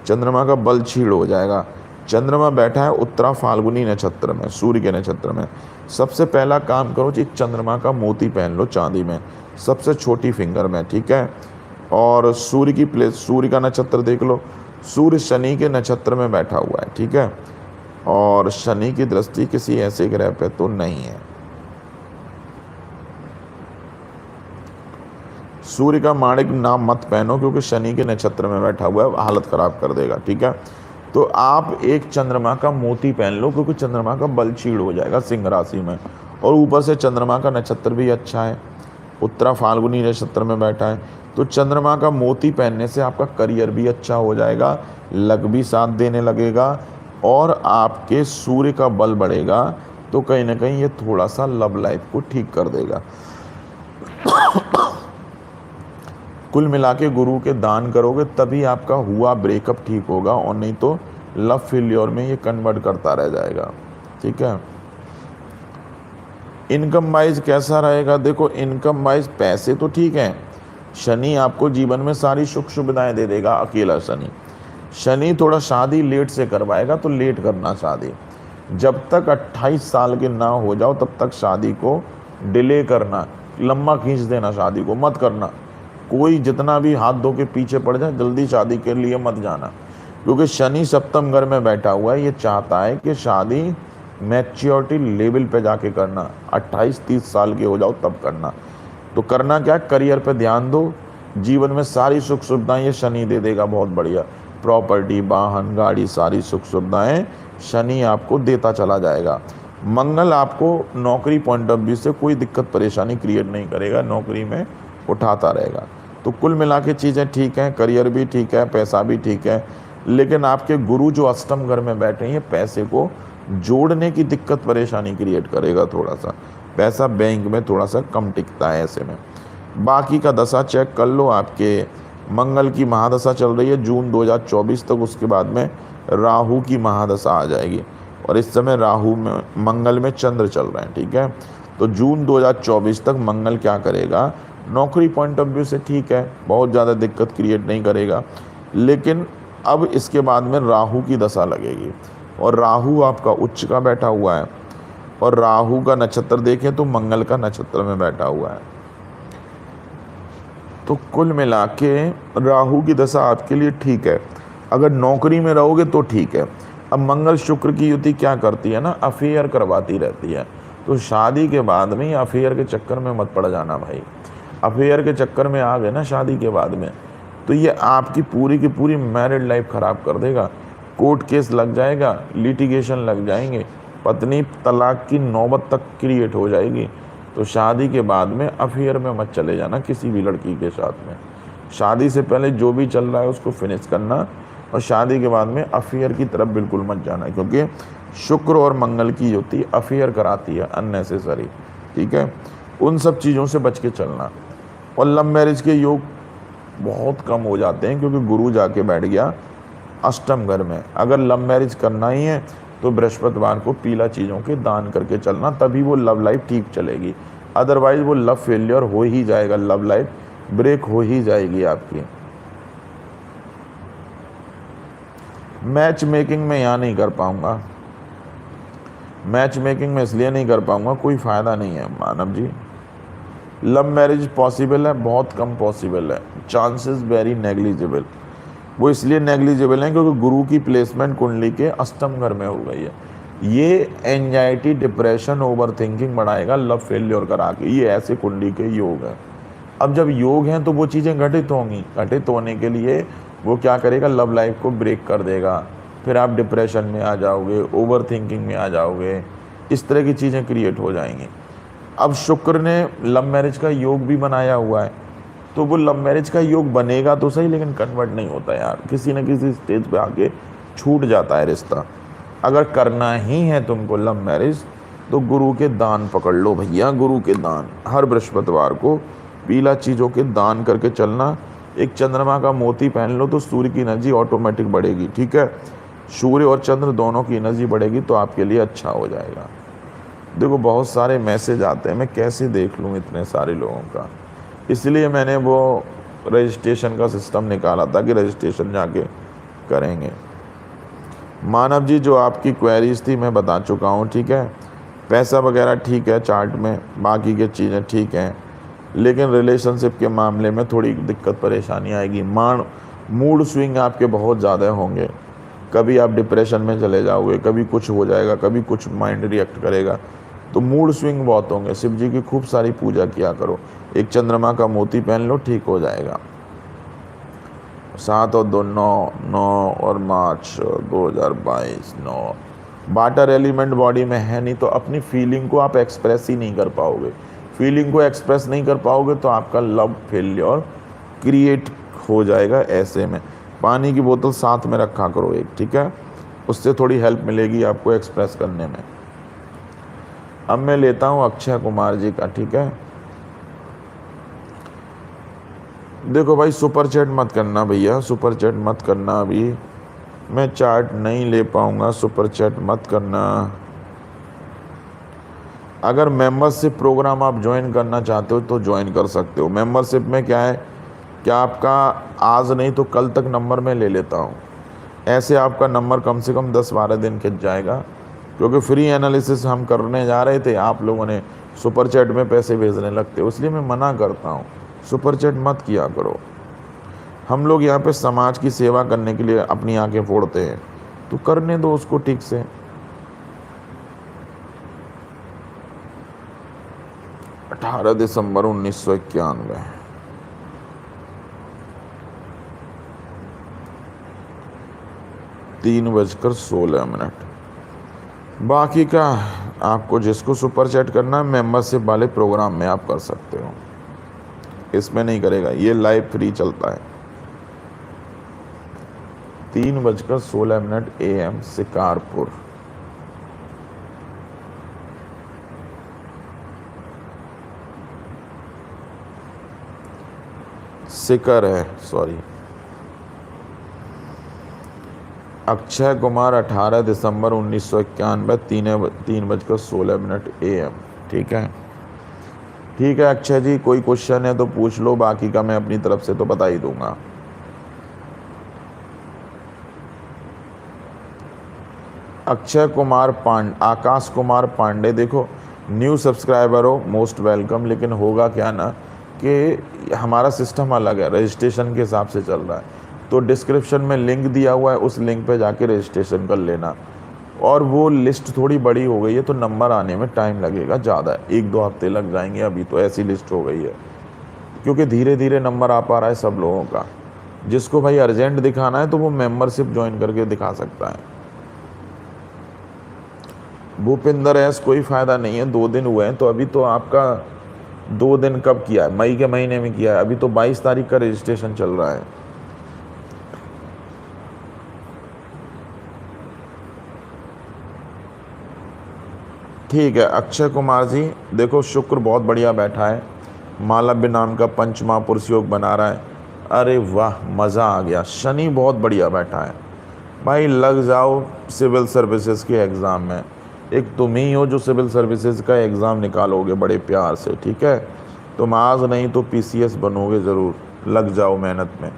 चंद्रमा का बल छीड़ हो जाएगा। चंद्रमा बैठा है उत्तरा फाल्गुनी नक्षत्र में, सूर्य के नक्षत्र में। सबसे पहला काम करो जी, चंद्रमा का मोती पहन लो चांदी में, सबसे छोटी फिंगर में, ठीक है। और सूर्य की सूर्य का नक्षत्र देख लो, सूर्य शनि के नक्षत्र में बैठा हुआ है, ठीक है, और शनि की दृष्टि किसी ऐसे ग्रह पे तो नहीं है। सूर्य का माणिक नाम मत पहनो, क्योंकि शनि के नक्षत्र में बैठा हुआ है, हालत खराब कर देगा, ठीक है। तो आप एक चंद्रमा का मोती पहन लो, क्योंकि चंद्रमा का बल छीड़ हो जाएगा सिंह राशि में, और ऊपर से चंद्रमा का नक्षत्र भी अच्छा है, उत्तरा फाल्गुनी नक्षत्र में बैठा है। तो चंद्रमा का मोती पहनने से आपका करियर भी अच्छा हो जाएगा, लक भी साथ देने लगेगा, और आपके सूर्य का बल बढ़ेगा, तो कहीं ना कहीं ये थोड़ा सा लव लाइफ को ठीक कर देगा। कुल मिला के गुरु के दान करोगे तभी आपका हुआ ब्रेकअप ठीक होगा, और नहीं तो लव फेल्योर में ये कन्वर्ट करता रह जाएगा। ठीक है। इनकम वाइज कैसा रहेगा? देखो इनकम वाइज पैसे तो ठीक है, शनि आपको जीवन में सारी सुख सुविधाएं दे देगा, अकेला शनि। शनि थोड़ा शादी लेट से करवाएगा, तो लेट करना शादी। जब तक 28 साल के ना हो जाओ तब तक शादी को डिले करना, लंबा खींच देना, शादी को मत करना। कोई जितना भी हाथ धो के पीछे पड़ जाए, जल्दी शादी के लिए मत जाना, क्योंकि शनि सप्तम घर में बैठा हुआ है। ये चाहता है कि शादी मैच्योरिटी लेवल पे जाके करना, 28-30 साल के हो जाओ तब करना। तो करना क्या, करियर पे ध्यान दो, जीवन में सारी सुख सुविधाएं ये शनि दे देगा, बहुत बढ़िया। प्रॉपर्टी, वाहन, गाड़ी, सारी सुख सुविधाएं शनि आपको देता चला जाएगा। मंगल आपको नौकरी पॉइंट ऑफ व्यू से कोई दिक्कत परेशानी क्रिएट नहीं करेगा, नौकरी में उठाता रहेगा। तो कुल मिला के चीज़ें ठीक हैं, करियर भी ठीक है, पैसा भी ठीक है। लेकिन आपके गुरु जो अष्टम घर में बैठे हैं, पैसे को जोड़ने की दिक्कत परेशानी क्रिएट करेगा। थोड़ा सा पैसा बैंक में थोड़ा सा कम टिकता है ऐसे में। बाकी का दशा चेक कर लो। आपके मंगल की महादशा चल रही है जून 2024 तक, उसके बाद में राहु की महादशा आ जाएगी, और इस समय राहु में, मंगल में चंद्र चल रहे हैं। ठीक है। तो जून 2024 तक मंगल क्या करेगा, नौकरी पॉइंट ऑफ व्यू से ठीक है, बहुत ज़्यादा दिक्कत क्रिएट नहीं करेगा। लेकिन अब इसके बाद में राहु की दशा लगेगी, और राहु आपका उच्च का बैठा हुआ है, और राहु का नक्षत्र देखें तो मंगल का नक्षत्र में बैठा हुआ है। तो कुल मिला के राहु की दशा आपके लिए ठीक है, अगर नौकरी में रहोगे तो ठीक है। अब मंगल शुक्र की युति क्या करती है ना, अफेयर करवाती रहती है। तो शादी के बाद में अफेयर के चक्कर में मत पड़ जाना भाई। अफेयर के चक्कर में आ गए ना शादी के बाद में, तो ये आपकी पूरी की पूरी मैरिड लाइफ खराब कर देगा। कोर्ट केस लग जाएगा, लिटिगेशन लग जाएंगे, पत्नी तलाक की नौबत तक क्रिएट हो जाएगी। तो शादी के बाद में अफेयर में मत चले जाना किसी भी लड़की के साथ में। शादी से पहले जो भी चल रहा है उसको फिनिश करना, और शादी के बाद में अफेयर की तरफ बिल्कुल मत जाना, क्योंकि शुक्र और मंगल की युति अफेयर कराती है अननेसेसरी। ठीक है। उन सब चीज़ों से बच के चलना। और लव मैरिज के योग बहुत कम हो जाते हैं, क्योंकि गुरु जाके बैठ गया अष्टम घर में। अगर लव मैरिज करना ही है तो बृहस्पतिवार को पीला चीज़ों के दान करके चलना, तभी वो लव लाइफ ठीक चलेगी। अदरवाइज वो लव फेलियर हो ही जाएगा, लव लाइफ ब्रेक हो ही जाएगी आपकी। मैच मेकिंग में यहाँ नहीं कर पाऊँगा, मैच मेकिंग में इसलिए नहीं कर पाऊँगा, कोई फ़ायदा नहीं है मानव जी। लव मैरिज पॉसिबल है, बहुत कम पॉसिबल है, चांसेस वेरी नेग्लिजिबल। वो इसलिए नेग्लिजिबल हैं क्योंकि गुरु की प्लेसमेंट कुंडली के अष्टम घर में हो गई है। ये एंजाइटी, डिप्रेशन, ओवर थिंकिंग बढ़ाएगा, लव फेल्योर करा के। ये ऐसे कुंडली के योग है। अब जब योग हैं तो वो चीज़ें घटित होंगी, घटित होने के लिए वो क्या करेगा, लव लाइफ को ब्रेक कर देगा। फिर आप डिप्रेशन में आ जाओगे, ओवर थिंकिंग में आ जाओगे, इस तरह की चीज़ें क्रिएट हो जाएंगी। अब शुक्र ने लव मैरिज का योग भी बनाया हुआ है, तो वो लव मैरिज का योग बनेगा तो सही, लेकिन कन्वर्ट नहीं होता यार, किसी न किसी स्टेज पे आके छूट जाता है रिश्ता। अगर करना ही है तुमको लव मैरिज, तो गुरु के दान पकड़ लो भैया, गुरु के दान। हर बृहस्पतिवार को पीला चीज़ों के दान करके चलना। एक चंद्रमा का मोती पहन लो तो सूर्य की एनर्जी ऑटोमेटिक बढ़ेगी। ठीक है। सूर्य और चंद्र दोनों की एनर्जी बढ़ेगी तो आपके लिए अच्छा हो जाएगा। देखो बहुत सारे मैसेज आते हैं, मैं कैसे देख लूँ इतने सारे लोगों का, इसलिए मैंने वो रजिस्ट्रेशन का सिस्टम निकाला था कि रजिस्ट्रेशन जाके करेंगे। मानव जी जो आपकी क्वेरीज थी मैं बता चुका हूँ। ठीक है। पैसा वगैरह ठीक है चार्ट में, बाकी की चीज़ें ठीक हैं, लेकिन रिलेशनशिप के मामले में थोड़ी दिक्कत परेशानी आएगी। मूड स्विंग आपके बहुत ज़्यादा होंगे, कभी आप डिप्रेशन में चले जाओगे, कभी कुछ हो जाएगा, कभी कुछ माइंड रिएक्ट करेगा, तो मूड स्विंग बहुत होंगे। शिव जी की खूब सारी पूजा किया करो, एक चंद्रमा का मोती पहन लो, ठीक हो जाएगा। 7 और 2 9 और मार्च 2022 9। वाटर एलिमेंट बॉडी में है नहीं, तो अपनी फीलिंग को आप एक्सप्रेस ही नहीं कर पाओगे। फीलिंग को एक्सप्रेस नहीं कर पाओगे तो आपका लव फेलियर क्रिएट हो जाएगा। ऐसे में पानी की बोतल साथ में रखा करो एक, ठीक है, उससे थोड़ी हेल्प मिलेगी आपको एक्सप्रेस करने में। अब मैं लेता हूँ अक्षय कुमार जी का। ठीक है। देखो भाई, सुपर चैट मत करना भैया, सुपर चैट मत करना, अभी मैं चार्ट नहीं ले पाऊँगा, सुपर चैट मत करना। अगर मेंबरशिप प्रोग्राम आप ज्वाइन करना चाहते हो तो ज्वाइन कर सकते हो। मेंबरशिप में क्या है कि आपका आज नहीं तो कल तक नंबर मैं ले लेता हूँ। ऐसे आपका नंबर कम से कम 10-12 दिन खिंच जाएगा, क्योंकि फ्री एनालिसिस हम करने जा रहे थे, आप लोगों ने सुपर चैट में पैसे भेजने लगते हो, इसलिए मैं मना करता हूँ, सुपर चैट मत किया करो। हम लोग यहाँ पे समाज की सेवा करने के लिए अपनी आंखें फोड़ते हैं, तो करने दो उसको ठीक से। अठारह दिसंबर 1991, 3:16। बाकी का आपको जिसको सुपर चैट करना है मेंबरशिप वाले प्रोग्राम में आप कर सकते हो, इसमें नहीं करेगा, ये लाइव फ्री चलता है। 3:16 AM शिकारपुर। सिकर है, sorry. Akshay Kumar 18 December 1991, 3:16 AM। ठीक है, ठीक है अक्षय जी, कोई क्वेश्चन है तो पूछ लो, बाकी का मैं अपनी तरफ से तो बता ही दूंगा। अक्षय कुमार आकाश कुमार पांडे, देखो न्यू सब्सक्राइबर हो, मोस्ट वेलकम। लेकिन होगा क्या ना कि हमारा सिस्टम अलग है, रजिस्ट्रेशन के हिसाब से चल रहा है, तो डिस्क्रिप्शन में लिंक दिया हुआ है, उस लिंक पे जाके रजिस्ट्रेशन कर लेना। और वो लिस्ट थोड़ी बड़ी हो गई है, तो नंबर आने में टाइम लगेगा ज़्यादा, 1-2 हफ्ते लग जाएंगे, अभी तो ऐसी लिस्ट हो गई है, क्योंकि धीरे धीरे नंबर आ पा रहा है सब लोगों का। जिसको भाई अर्जेंट दिखाना है तो वो मेंबरशिप ज्वाइन करके दिखा सकता है। भूपिंदर एस, कोई फ़ायदा नहीं है, 2 दिन हुए हैं, तो अभी तो आपका 2 दिन कब किया है, मई के महीने में किया है, अभी तो 22 तारीख का रजिस्ट्रेशन चल रहा है। ठीक है अक्षय कुमार जी, देखो शुक्र बहुत बढ़िया बैठा है, मालव्य नाम का पंच महापुरुष योग बना रहा है, अरे वाह मज़ा आ गया। शनि बहुत बढ़िया बैठा है भाई, लग जाओ सिविल सर्विसेज के एग्ज़ाम में। एक तुम ही हो जो सिविल सर्विसेज का एग्ज़ाम निकालोगे बड़े प्यार से, ठीक है, तुम आज नहीं तो PCS बनोगे ज़रूर, लग जाओ मेहनत में।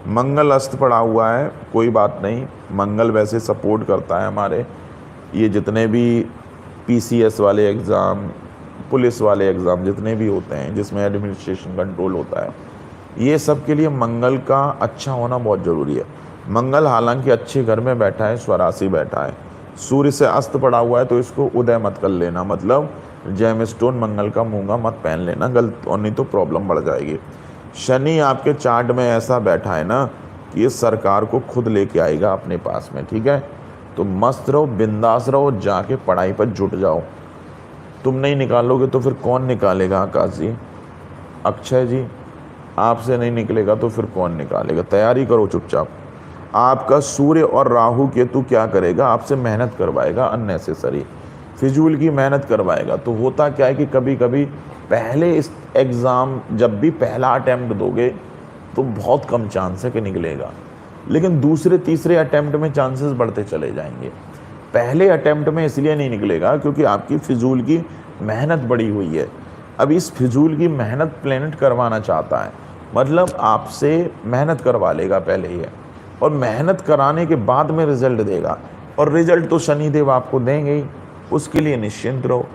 मंगल अस्त पड़ा हुआ है, कोई बात नहीं, मंगल वैसे सपोर्ट करता है हमारे ये जितने भी PCS वाले एग्ज़ाम, पुलिस वाले एग्ज़ाम जितने भी होते हैं जिसमें एडमिनिस्ट्रेशन कंट्रोल होता है, ये सब के लिए मंगल का अच्छा होना बहुत ज़रूरी है। मंगल हालांकि अच्छे घर में बैठा है, स्वराशि बैठा है, सूर्य से अस्त पड़ा हुआ है, तो इसको उदय मत कर लेना, मतलब जेम स्टोन मंगल का मूंगा मत पहन लेना गलत, और नहीं तो प्रॉब्लम बढ़ जाएगी। शनि आपके चार्ट में ऐसा बैठा है ना कि ये सरकार को खुद लेके आएगा अपने पास में, ठीक है, तो मस्त रहो, बिंदास रहो, जाके पढ़ाई पर जुट जाओ। तुम नहीं निकालोगे तो फिर कौन निकालेगा आकाश जी, अक्षय जी, आपसे नहीं निकलेगा तो फिर कौन निकालेगा। तैयारी करो चुपचाप। आपका सूर्य और राहु केतु क्या करेगा, आपसे मेहनत करवाएगा, अननेसेसरी फिजूल की मेहनत करवाएगा। तो होता क्या है कि कभी कभी पहले इस एग्ज़ाम जब भी पहला अटैम्प्ट दोगे तो बहुत कम चांस है कि निकलेगा, लेकिन दूसरे तीसरे अटैम्प्ट में चांसेस बढ़ते चले जाएंगे। पहले अटैम्प्ट में इसलिए नहीं निकलेगा क्योंकि आपकी फिजूल की मेहनत बढ़ी हुई है। अब इस फिजूल की मेहनत प्लेनेट करवाना चाहता है, मतलब आपसे मेहनत करवा लेगा पहले ही है, और मेहनत कराने के बाद में रिजल्ट देगा, और रिजल्ट तो शनिदेव आपको देंगे ही, उसके लिए निश्चिंत रहो।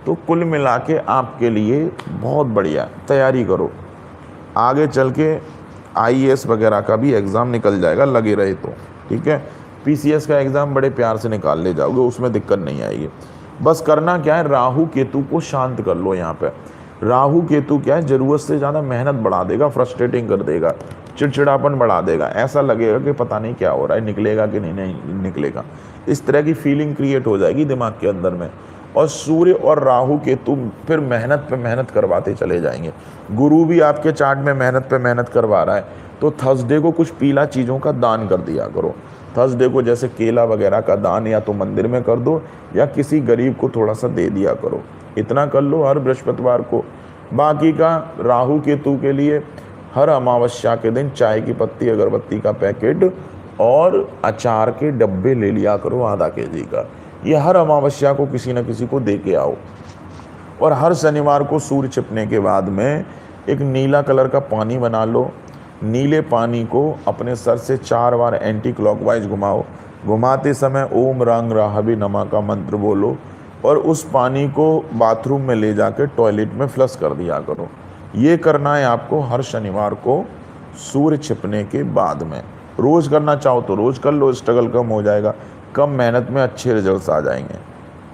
तो कुल मिला के आपके लिए बहुत बढ़िया, तैयारी करो, आगे चल के IAS वगैरह का भी एग्ज़ाम निकल जाएगा, लगे रहे तो, ठीक है। PCS का एग्ज़ाम बड़े प्यार से निकाल ले जाओगे, उसमें दिक्कत नहीं आएगी। बस करना क्या है, राहु केतु को शांत कर लो। यहाँ पे राहु केतु क्या है, ज़रूरत से ज़्यादा मेहनत बढ़ा देगा, फ्रस्ट्रेटिंग कर देगा, चिड़चिड़ापन बढ़ा देगा, ऐसा लगेगा कि पता नहीं क्या हो रहा है, निकलेगा कि नहीं निकलेगा, इस तरह की फीलिंग क्रिएट हो जाएगी दिमाग के अंदर में। और सूर्य और राहु केतु फिर मेहनत पे मेहनत करवाते चले जाएंगे। गुरु भी आपके चार्ट में मेहनत पे मेहनत करवा रहा है, तो थर्सडे को कुछ पीला चीज़ों का दान कर दिया करो। थर्सडे को जैसे केला वगैरह का दान या तो मंदिर में कर दो या किसी गरीब को थोड़ा सा दे दिया करो, इतना कर लो हर बृहस्पतिवार को। बाकी का राहु केतु के लिए हर अमावस्या के दिन चाय की पत्ती, अगरबत्ती का पैकेट और अचार के डब्बे ले लिया करो आधा केजी का। ये हर अमावस्या को किसी न किसी को दे के आओ। और हर शनिवार को सूर्य छिपने के बाद में एक नीला कलर का पानी बना लो। नीले पानी को अपने सर से 4 बार एंटी क्लॉकवाइज घुमाओ। घुमाते समय ओम रंग राहबी नमा का मंत्र बोलो और उस पानी को बाथरूम में ले जाकर टॉयलेट में फ्लश कर दिया करो। ये करना है आपको हर शनिवार को सूर्य छिपने के बाद में। रोज़ करना चाहो तो रोज़ कर लो, स्ट्रगल कम हो जाएगा, कम मेहनत में अच्छे रिजल्ट्स आ जाएंगे।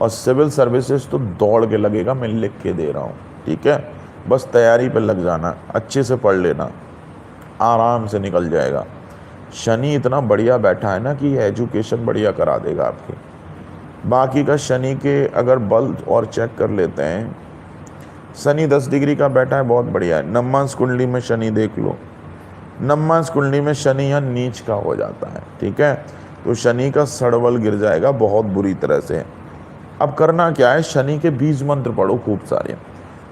और सिविल सर्विसेज तो दौड़ के लगेगा, मैं लिख के दे रहा हूँ, ठीक है। बस तैयारी पर लग जाना, अच्छे से पढ़ लेना, आराम से निकल जाएगा। शनि इतना बढ़िया बैठा है ना कि एजुकेशन बढ़िया करा देगा आपकी। बाकी का शनि के अगर बल और चेक कर लेते हैं, शनि 10 डिग्री का बैठा है, बहुत बढ़िया है। नवमांश कुंडली में शनि देख लो, नवमांश कुंडली में शनि यहाँ नीच का हो जाता है, ठीक है। तो शनि का सड़बल गिर जाएगा बहुत बुरी तरह से। अब करना क्या है, शनि के बीज मंत्र पढ़ो खूब सारे।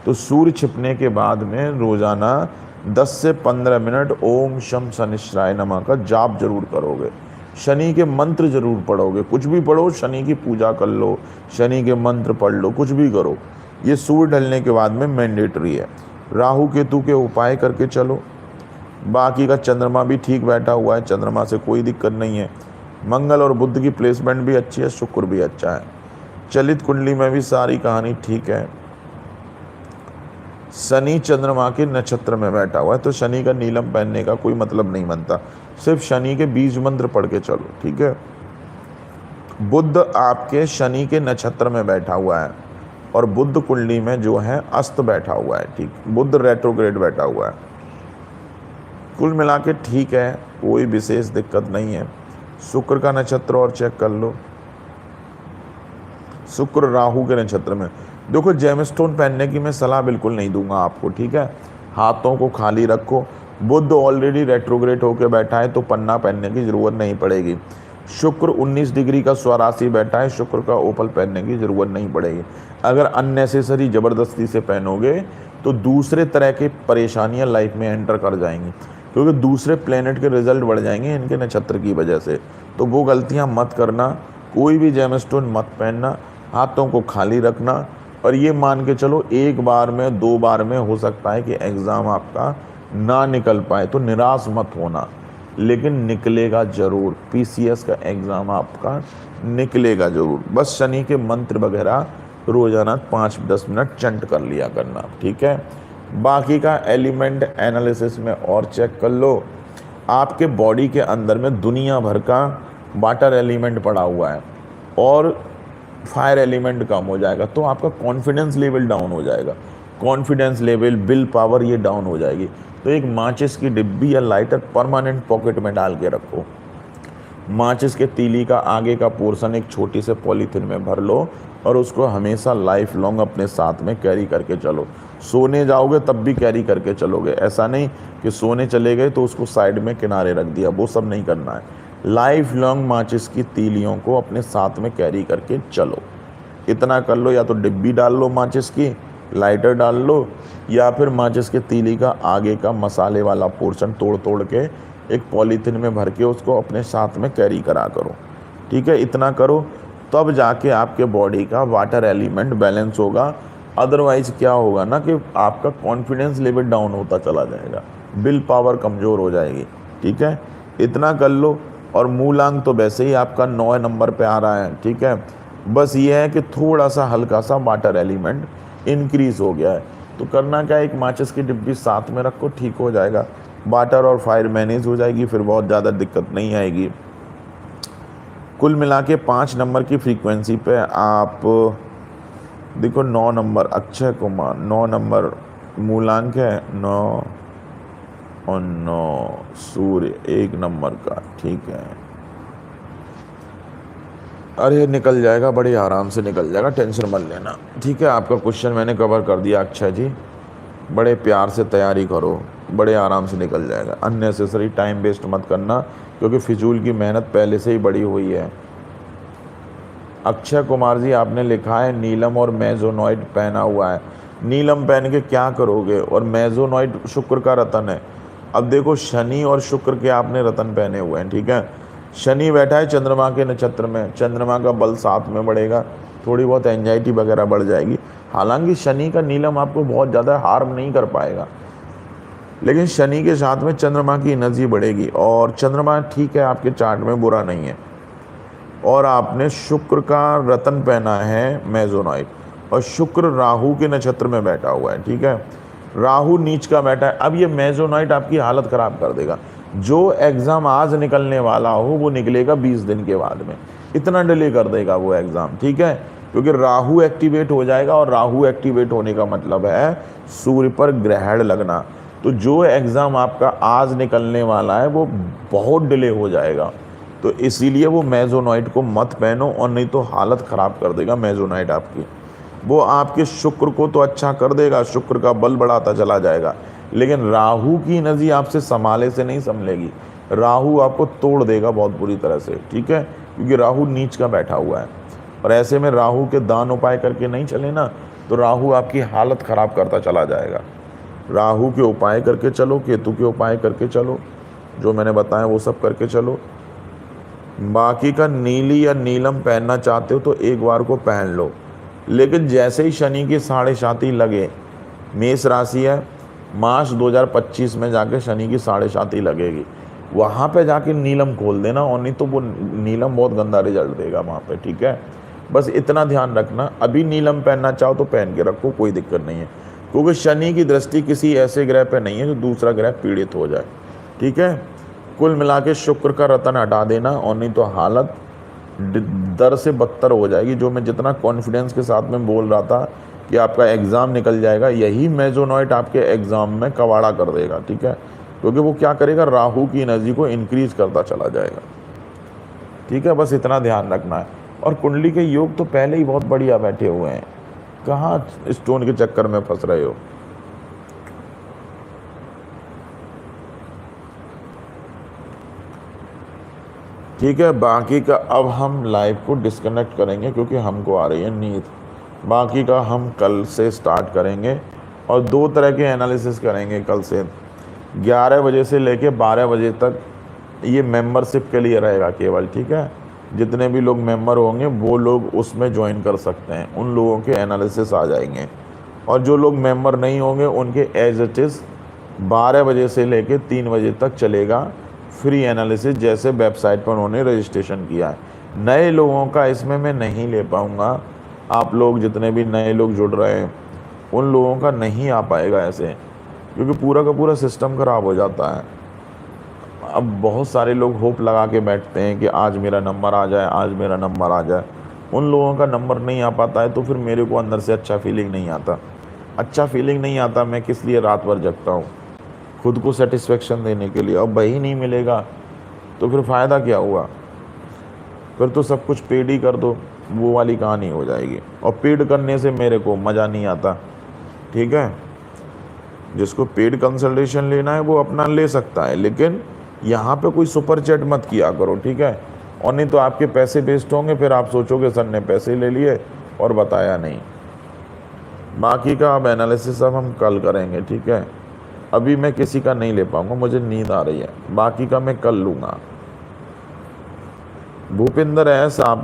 तो सूर्य छिपने के बाद में रोजाना 10 से 15 मिनट ओम शम शनिश्चराय नमः का जाप जरूर करोगे। शनि के मंत्र जरूर पढ़ोगे, कुछ भी पढ़ो, शनि की पूजा कर लो, शनि के मंत्र पढ़ लो, कुछ भी करो। ये सूर्य ढलने के बाद में मैंडेटरी है। राहु केतु के उपाय करके चलो। बाकी का चंद्रमा भी ठीक बैठा हुआ है, चंद्रमा से कोई दिक्कत नहीं है। मंगल और बुध की प्लेसमेंट भी अच्छी है, शुक्र भी अच्छा है। चलित कुंडली में भी सारी कहानी ठीक है। शनि चंद्रमा के नक्षत्र में बैठा हुआ है, तो शनि का नीलम पहनने का कोई मतलब नहीं बनता। सिर्फ शनि के बीज मंत्र पढ़ के चलो, ठीक है। बुध आपके शनि के नक्षत्र में बैठा हुआ है और बुध कुंडली में जो है अस्त बैठा हुआ है, ठीक। बुध रेट्रोग्रेड बैठा हुआ है। कुल मिला के ठीक है, कोई विशेष दिक्कत नहीं है। शुक्र का नक्षत्र और चेक कर लो। शुक्र राहु के नक्षत्र में। देखो, जेमस्टोन पहनने की मैं सलाह बिल्कुल नहीं दूंगा आपको, ठीक है। हाथों को खाली रखो। बुध ऑलरेडी रेट्रोग्रेड होकर बैठा है, तो पन्ना पहनने की जरूरत नहीं पड़ेगी। शुक्र 19 डिग्री का स्वराशि बैठा है, शुक्र का ओपल पहनने की जरूरत नहीं पड़ेगी। अगर अननेसेसरी जबरदस्ती से पहनोगे तो दूसरे तरह की परेशानियां लाइफ में एंटर कर जाएंगी, क्योंकि दूसरे प्लेनेट के रिजल्ट बढ़ जाएंगे इनके नक्षत्र की वजह से। तो वो गलतियां मत करना। कोई भी जेमस्टोन मत पहनना, हाथों को खाली रखना। और ये मान के चलो, एक बार में 2 बार में हो सकता है कि एग्ज़ाम आपका ना निकल पाए, तो निराश मत होना, लेकिन निकलेगा ज़रूर। पीसीएस का एग्ज़ाम आपका निकलेगा ज़रूर। बस शनि के मंत्र वगैरह रोज़ाना 5-10 मिनट चंट कर लिया करना, ठीक है। बाकी का एलिमेंट एनालिसिस में और चेक कर लो। आपके बॉडी के अंदर में दुनिया भर का वाटर एलिमेंट पड़ा हुआ है और फायर एलिमेंट कम हो जाएगा, तो आपका कॉन्फिडेंस लेवल डाउन हो जाएगा। कॉन्फिडेंस लेवल, विल पावर, ये डाउन हो जाएगी। तो एक माचिस की डिब्बी या लाइटर परमानेंट पॉकेट में डाल के रखो। माचिस के तीली का आगे का पोर्शन एक छोटी से पॉलीथिन में भर लो और उसको हमेशा लाइफ लॉन्ग अपने साथ में कैरी करके चलो। सोने जाओगे तब भी कैरी करके चलोगे, ऐसा नहीं कि सोने चले गए तो उसको साइड में किनारे रख दिया, वो सब नहीं करना है। लाइफ लॉन्ग माचिस की तीलियों को अपने साथ में कैरी करके चलो। इतना कर लो, या तो डिब्बी डाल लो माचिस की, लाइटर डाल लो, या फिर माचिस के तीली का आगे का मसाले वाला पोर्शन तोड़ तोड़ के एक पॉलीथिन में भर के उसको अपने साथ में कैरी करा करो, ठीक है। इतना करो, तब जाके आपके बॉडी का वाटर एलिमेंट बैलेंस होगा। अदरवाइज क्या होगा ना कि आपका कॉन्फिडेंस लेवल डाउन होता चला जाएगा, विल पावर कमज़ोर हो जाएगी, ठीक है। इतना कर लो। और मूलांक तो वैसे ही आपका 9 नंबर पे आ रहा है, ठीक है। बस ये है कि थोड़ा सा हल्का सा वाटर एलिमेंट इंक्रीज हो गया है। तो करना क्या है, एक माचिस की डिब्बी साथ में रखो, ठीक हो जाएगा। वाटर और फायर मैनेज हो जाएगी, फिर बहुत ज़्यादा दिक्कत नहीं आएगी। कुल मिला के 5 नंबर की फ्रीक्वेंसी पे आप देखो, 9 नंबर अक्षय कुमार, 9 नंबर मूलांक है, 9 और 9 सूर्य 1 नंबर का, ठीक है। अरे निकल जाएगा, बड़े आराम से निकल जाएगा, टेंशन मत लेना, ठीक है। आपका क्वेश्चन मैंने कवर कर दिया अक्षय जी, बड़े प्यार से तैयारी करो, बड़े आराम से निकल जाएगा। अननेसेसरी टाइम वेस्ट मत करना, क्योंकि फिजूल की मेहनत पहले से ही बड़ी हुई है। अक्षय कुमार जी, आपने लिखा है नीलम और मेजोनॉइड पहना हुआ है। नीलम पहन के क्या करोगे? और मेजोनॉइड शुक्र का रतन है, अब देखो शनि और शुक्र के आपने रतन पहने हुए हैं, ठीक है। शनि बैठा है चंद्रमा के नक्षत्र में, चंद्रमा का बल 7 में बढ़ेगा, थोड़ी बहुत एंजाइटी वगैरह बढ़ जाएगी। हालांकि शनि का नीलम आपको बहुत ज़्यादा हार्म नहीं कर पाएगा, लेकिन शनि के साथ में चंद्रमा की एनर्जी बढ़ेगी। और चंद्रमा ठीक है आपके चार्ट में, बुरा नहीं है। और आपने शुक्र का रतन पहना है मेजोनॉइट, और शुक्र राहु के नक्षत्र में बैठा हुआ है, ठीक है। राहु नीच का बैठा है। अब ये मेजोनॉइट आपकी हालत खराब कर देगा। जो एग्जाम आज निकलने वाला हो वो निकलेगा 20 दिन के बाद में, इतना डिले कर देगा वो एग्जाम, ठीक है। क्योंकि राहु एक्टिवेट हो जाएगा, और राहु एक्टिवेट होने का मतलब है सूर्य पर ग्रहण लगना। तो जो एग्जाम आपका आज निकलने वाला है वो बहुत डिले हो जाएगा। तो इसीलिए वो मेजोनॉइट को मत पहनो, और नहीं तो हालत ख़राब कर देगा मेजोनॉइट आपकी। वो आपके शुक्र को तो अच्छा कर देगा, शुक्र का बल बढ़ाता चला जाएगा, लेकिन राहु की एनर्जी आपसे संभाले से नहीं संभलेगी। राहु आपको तोड़ देगा बहुत बुरी तरह से, ठीक है। क्योंकि राहु नीच का बैठा हुआ है, और ऐसे में राहु के दान उपाय करके नहीं चले ना, तो राहु आपकी हालत ख़राब करता चला जाएगा। राहु के उपाय करके चलो, केतु के उपाय करके चलो, जो मैंने बताया वो सब करके चलो। बाकी का नीली या नीलम पहनना चाहते हो तो एक बार को पहन लो, लेकिन जैसे ही शनि की साढ़े साती लगे, मेष राशि है, मार्च 2025 में जाके शनि की साढ़े साती लगेगी, वहाँ पे जाके नीलम खोल देना, और नहीं तो वो नीलम बहुत गंदा रिजल्ट देगा वहाँ पे, ठीक है। बस इतना ध्यान रखना। अभी नीलम पहनना चाहो तो पहन के रखो, कोई दिक्कत नहीं है, क्योंकि शनि की दृष्टि किसी ऐसे ग्रह पे नहीं है जो दूसरा ग्रह पीड़ित हो जाए, ठीक है। कुल मिला के शुक्र का रतन हटा देना, और नहीं तो हालत दर से बदतर हो जाएगी। जो मैं जितना कॉन्फिडेंस के साथ में बोल रहा था कि आपका एग्ज़ाम निकल जाएगा, यही मेजोनॉइट आपके एग्ज़ाम में कवाड़ा कर देगा, ठीक है। क्योंकि वो क्या करेगा, राहु की एनर्जी को इंक्रीज करता चला जाएगा, ठीक है। बस इतना ध्यान रखना है। और कुंडली के योग तो पहले ही बहुत बढ़िया बैठे हुए हैं, कहाँ स्टोन के चक्कर में फंस रहे हो। ठीक है, बाकी का अब हम लाइव को डिस्कनेक्ट करेंगे क्योंकि हमको आ रही है नींद। बाकी का हम कल से स्टार्ट करेंगे, और 2 तरह के एनालिसिस करेंगे कल से। 11 बजे से लेके 12 बजे तक ये मेंबरशिप के लिए रहेगा केवल, ठीक है। जितने भी लोग मेंबर होंगे वो लोग उसमें ज्वाइन कर सकते हैं, उन लोगों के एनालिसिस आ जाएंगे। और जो लोग मेंबर नहीं होंगे उनके एज इट इज़ 12 बजे से लेके 3 बजे तक चलेगा फ्री एनालिसिस, जैसे वेबसाइट पर उन्होंने रजिस्ट्रेशन किया है। नए लोगों का इसमें मैं नहीं ले पाऊँगा। आप लोग जितने भी नए लोग जुड़ रहे हैं उन लोगों का नहीं आ पाएगा ऐसे, क्योंकि पूरा का पूरा सिस्टम ख़राब हो जाता है। अब बहुत सारे लोग होप लगा के बैठते हैं कि आज मेरा नंबर आ जाए, आज मेरा नंबर आ जाए। उन लोगों का नंबर नहीं आ पाता है, तो फिर मेरे को अंदर से अच्छा फीलिंग नहीं आता। अच्छा फीलिंग नहीं आता, मैं किस लिए रात भर जगता हूँ, खुद को सेटिस्फेक्शन देने के लिए। अब वही नहीं मिलेगा तो फिर फ़ायदा क्या हुआ, फिर तो सब कुछ पेड ही कर दो, वो वाली कहानी हो जाएगी। और पेड करने से मेरे को मज़ा नहीं आता, ठीक है। जिसको पेड कंसल्टेशन लेना है वो अपना ले सकता है, लेकिन यहाँ पे कोई सुपर चैट मत किया करो, ठीक है। और नहीं तो आपके पैसे वेस्ट होंगे, फिर आप सोचोगे सर ने पैसे ले लिए और बताया नहीं। बाकी का अब एनालिसिस अब हम कल करेंगे, ठीक है। अभी मैं किसी का नहीं ले पाऊंगा, मुझे नींद आ रही है। बाकी का मैं कल लूँगा। भूपिंदर एस, आप